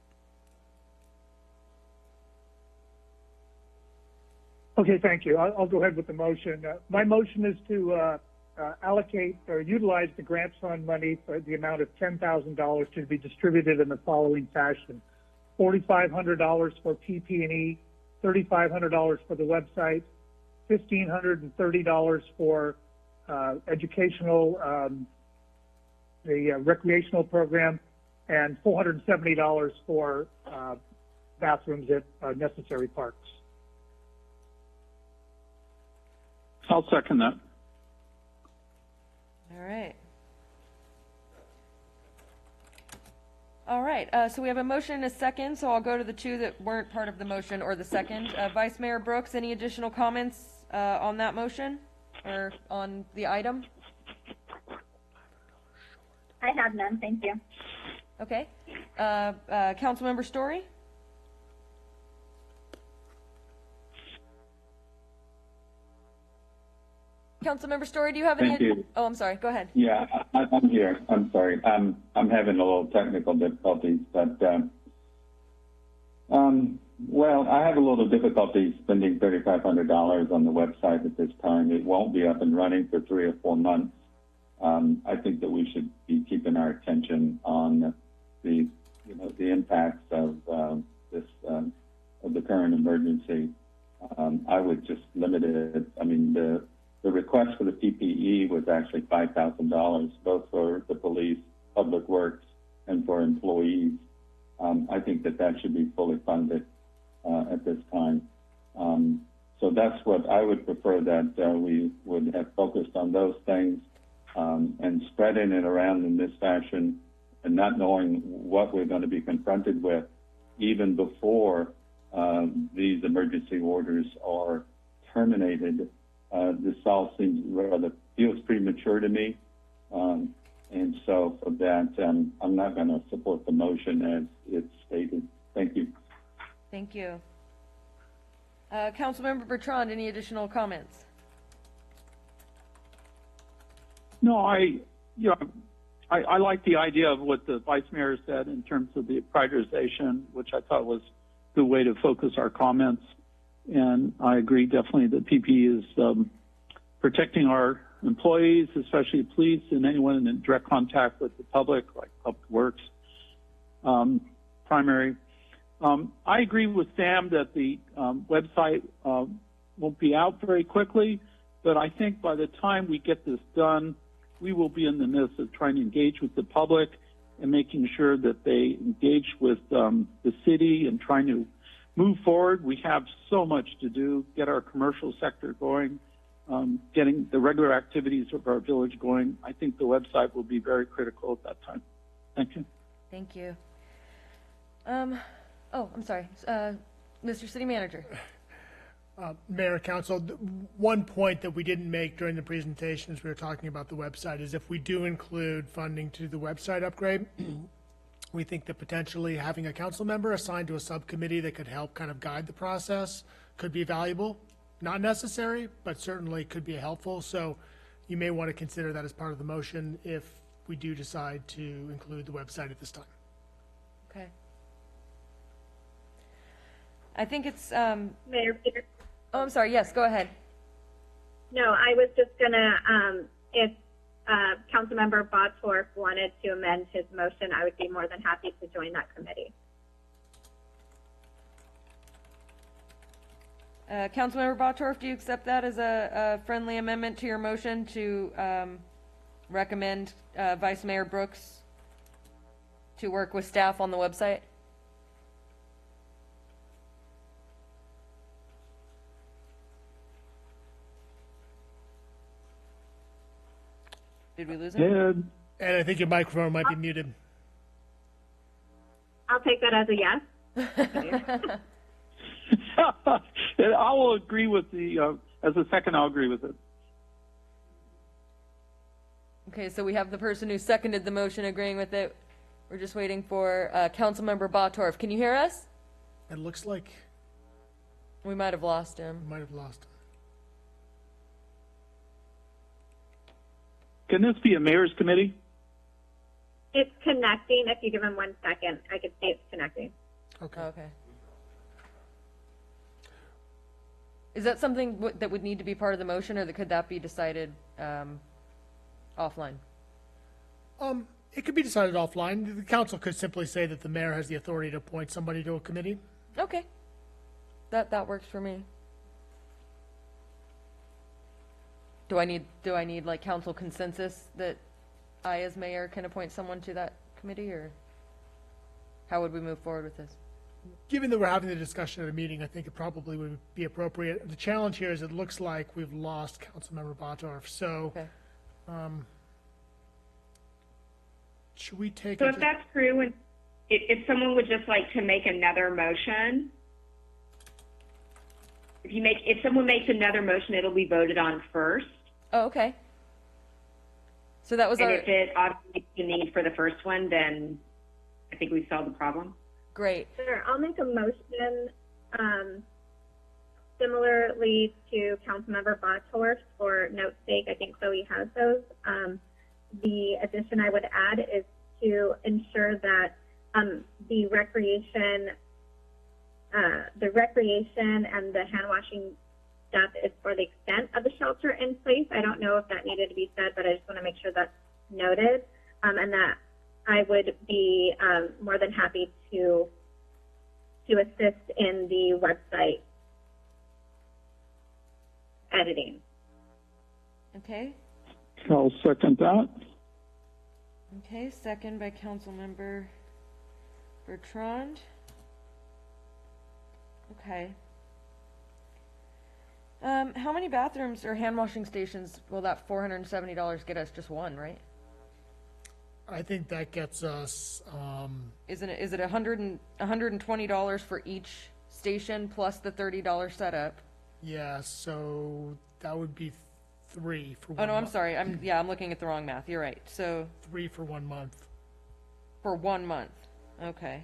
Okay, thank you. I'll go ahead with the motion. My motion is to allocate or utilize the grants fund money for the amount of $10,000 to be distributed in the following fashion: $4,500 for PP&E, $3,500 for the website, $1,530 for educational, the recreational program, and $470 for bathrooms at necessary parks.
I'll second that.
All right. All right, so we have a motion and a second, so I'll go to the two that weren't part of the motion or the second. Vice Mayor Brooks, any additional comments on that motion or on the item?
I have none, thank you.
Okay. Councilmember Story? Councilmember Story, do you have any?
Thank you.
Oh, I'm sorry. Go ahead.
Yeah, I'm here. I'm sorry. I'm having a little technical difficulties, but well, I have a little difficulty spending $3,500 on the website at this time. It won't be up and running for 3 or 4 months. I think that we should be keeping our attention on the impacts of this of the current emergency. I would just limit it. I mean, the request for the PPE was actually $5,000, both for the police, public works, and for employees. I think that should be fully funded at this time. So that's what I would prefer, that we would have focused on those things, and spreading it around in this fashion and not knowing what we're going to be confronted with even before these emergency orders are terminated. This all feels premature to me. And so for that, I'm not going to support the motion as it's stated. Thank you.
Thank you. Councilmember Bertrand, any additional comments?
No, I like the idea of what the Vice Mayor said in terms of the prioritization, which I thought was a good way to focus our comments. And I agree definitely that PPE is protecting our employees, especially police and anyone in direct contact with the public, like public works, primary. I agree with Sam that the website won't be out very quickly, but I think by the time we get this done, we will be in the midst of trying to engage with the public and making sure that they engage with the city and trying to move forward. We have so much to do, get our commercial sector going, getting the regular activities of our village going. I think the website will be very critical at that time. Thank you.
Thank you. Oh, I'm sorry. Mr. City Manager.
Mayor, Council, one point that we didn't make during the presentation as we were talking about the website is if we do include funding to the website upgrade, we think that potentially having a council member assigned to a subcommittee that could help kind of guide the process could be valuable. Not necessary, but certainly could be helpful. So you may want to consider that as part of the motion if we do decide to include the website at this time.
Okay. I think it's,
Mayor Peterson.
oh, I'm sorry, yes, go ahead.
No, I was just gonna, if Councilmember Bottorff wanted to amend his motion, I would be more than happy to join that committee.
Councilmember Bottorff, do you accept that as a friendly amendment to your motion to recommend Vice Mayor Brooks to work with staff on the website? Did we lose him?
Ed,
And I think your microphone might be muted.
I'll take that as a yes.
and I will agree with the, as a second, I'll agree with it.
Okay, so we have the person who seconded the motion agreeing with it. We're just waiting for Councilmember Bottorff. Can you hear us?
It looks like
We might have lost him.
we might have lost him.
Can this be a mayor's committee?
It's connecting. If you give him 1 second, I could say it's connecting.
Okay.
Okay. Is that something that would need to be part of the motion, or could that be decided offline?
It could be decided offline. The council could simply say that the mayor has the authority to appoint somebody to a committee.
Okay. That works for me. Do I need like council consensus that I as mayor can appoint someone to that committee, or how would we move forward with this?
Given that we're having the discussion at a meeting, I think it probably would be appropriate. The challenge here is it looks like we've lost Councilmember Bottorff. So,
Okay.
Should we take?
So if that's true, and if someone would just like to make another motion, if someone makes another motion, it'll be voted on first.
Oh, okay. So that was
And
our
if it obviates the need for the first one, then I think we've solved the problem.
great.
Sure, I'll make a motion similarly to Councilmember Bottorff for note's sake. I think Chloe has those. The addition I would add is to ensure that the recreation and the hand washing stuff is for the extent of the shelter in place. I don't know if that needed to be said, but I just want to make sure that's noted, and that I would be more than happy to assist in the website editing.
Okay.
I'll second that.
Okay, second by Councilmember Bertrand. Okay. How many bathrooms or hand washing stations will that $470 get us? Just one, right?
I think that gets us.
Is it $120 for each station plus the $30 setup?
Yeah. So that would be 3 for.
Oh no, I'm sorry. I'm looking at the wrong math. You're right. So
3 for 1 month.
for 1 month. Okay.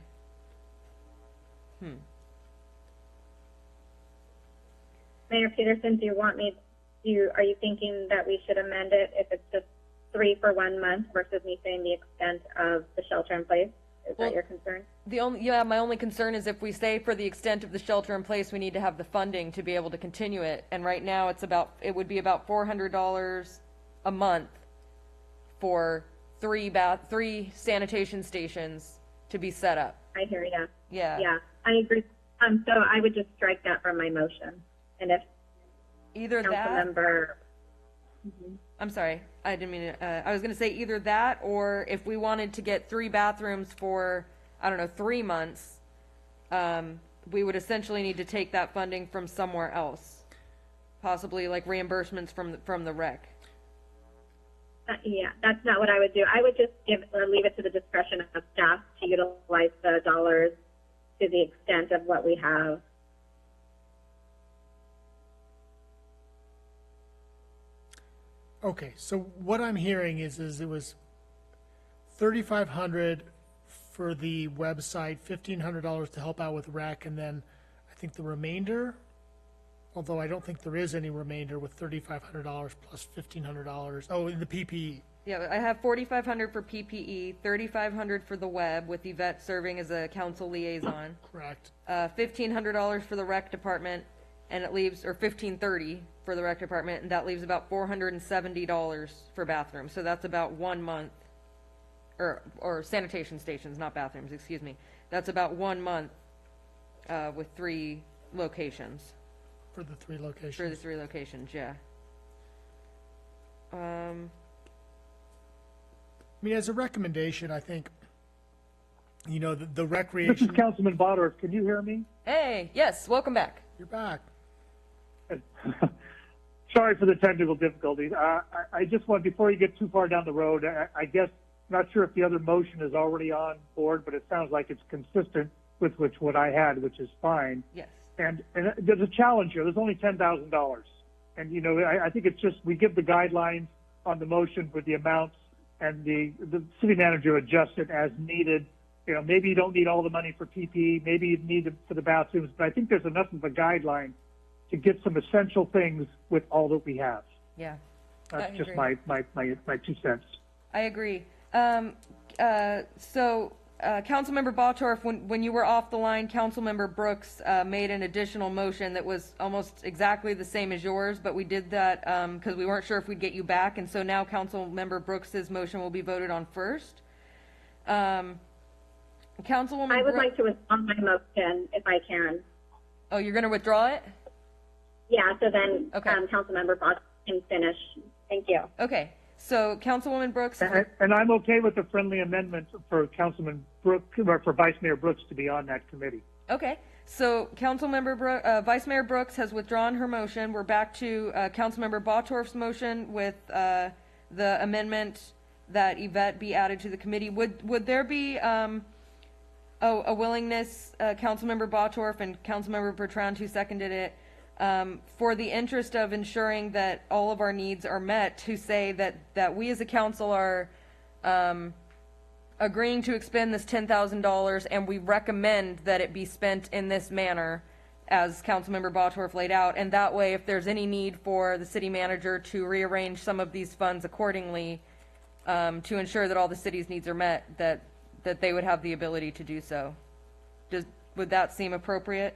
Mayor Peterson, are you thinking that we should amend it if it's just 3 for 1 month versus me saying the extent of the shelter in place? Is that your concern?
My only concern is if we say for the extent of the shelter in place, we need to have the funding to be able to continue it. And right now it would be about $400 a month for three sanitation stations to be set up.
I hear you.
Yeah.
Yeah, I agree. So I would just strike that from my motion. And if
Either that,
Councilmember,
I'm sorry, I didn't mean to, I was going to say either that, or if we wanted to get 3 bathrooms for, 3 months, we would essentially need to take that funding from somewhere else, possibly like reimbursements from the rec.
yeah, that's not what I would do. I would just leave it to the discretion of staff to utilize the dollars to the extent of what we have.
Okay, so what I'm hearing is it was $3,500 for the website, $1,500 to help out with rec, and then I think the remainder, although I don't think there is any remainder with $3,500 plus $1,500. Oh, in the PPE.
Yeah, I have 4,500 for PPE, 3,500 for the web, with Yvette serving as a council liaison.
Correct.
$1,500 for the rec department, and it leaves, or $1,530 for the rec department, and that leaves about $470 for bathrooms. So that's about 1 month, or sanitation stations, not bathrooms, excuse me. That's about 1 month with 3 locations.
For the 3 locations.
For the 3 locations, yeah.
I mean, as a recommendation, I think, you know, the
This
recreation.
is Councilman Bottorff. Can you hear me?
Hey, yes, welcome back.
You're back.
Sorry for the technical difficulties. I just want, before you get too far down the road, I guess, not sure if the other motion is already on board, but it sounds like it's consistent with what I had, which is fine.
Yes.
And there's a challenge here. There's only $10,000. And, you know, I think it's just, we give the guidelines on the motion for the amounts, and the city manager adjusts it as needed. You know, maybe you don't need all the money for PPE, maybe you need it for the bathrooms, but I think there's enough of a guideline to get some essential things with all that we have.
Yeah.
That's just my 2 cents.
I agree. So, Councilmember Bottorff, when you were off the line, Councilmember Brooks made an additional motion that was almost exactly the same as yours, but we did that because we weren't sure if we'd get you back, and so now Councilmember Brooks's motion will be voted on first. Councilwoman
I would like to withdraw my motion if I can.
Oh, you're going to withdraw it?
Yeah, so then
Okay.
Councilmember Fox can finish. Thank you.
Okay. So, Councilwoman Brooks.
And I'm okay with the friendly amendment for Councilman Brooks, or for Vice Mayor Brooks to be on that committee.
Okay. So, Vice Mayor Brooks has withdrawn her motion. We're back to Councilmember Bottorff's motion with the amendment that Yvette be added to the committee. Would there be a willingness, Councilmember Bottorff and Councilmember Bertrand, who seconded it, for the interest of ensuring that all of our needs are met, to say that we as a council are agreeing to expend this $10,000, and we recommend that it be spent in this manner, as Councilmember Bottorff laid out, and that way, if there's any need for the city manager to rearrange some of these funds accordingly, to ensure that all the city's needs are met, that they would have the ability to do so. Would that seem appropriate?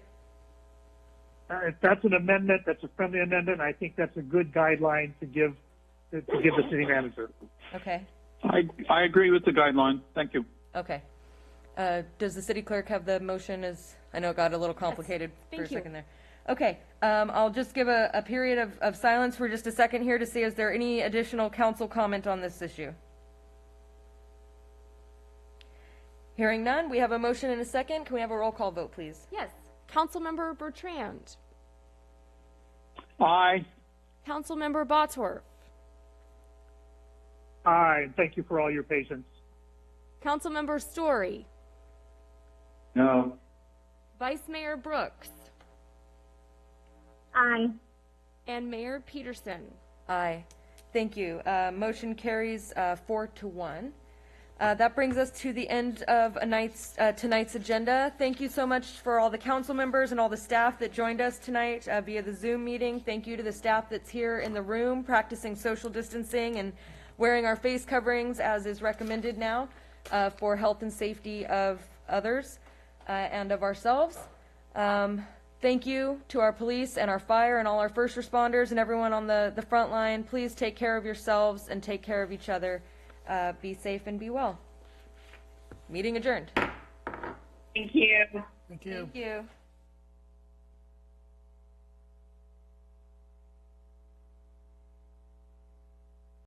If that's an amendment, that's a friendly amendment, I think that's a good guideline to give the city manager.
Okay.
I agree with the guideline. Thank you.
Okay. Does the city clerk have the motion? I know it got a little complicated for a
Thank you.
second there. Okay. I'll just give a period of silence for just a second here to see is there any additional council comment on this issue? Hearing none, we have a motion and a second. Can we have a roll call vote, please?
Yes. Councilmember Bertrand.
Aye.
Councilmember Bottorff.
Aye, and thank you for all your patience.
Councilmember Story.
No.
Vice Mayor Brooks.
Aye.
And Mayor Peterson.
Aye. Thank you. Motion carries 4-1. That brings us to the end of tonight's agenda. Thank you so much for all the council members and all the staff that joined us tonight via the Zoom meeting. Thank you to the staff that's here in the room practicing social distancing and wearing our face coverings as is recommended now for health and safety of others and of ourselves. Thank you to our police and our fire and all our first responders and everyone on the front line. Please take care of yourselves and take care of each other. Be safe and be well. Meeting adjourned.
Thank you.
Thank you.
Thank you.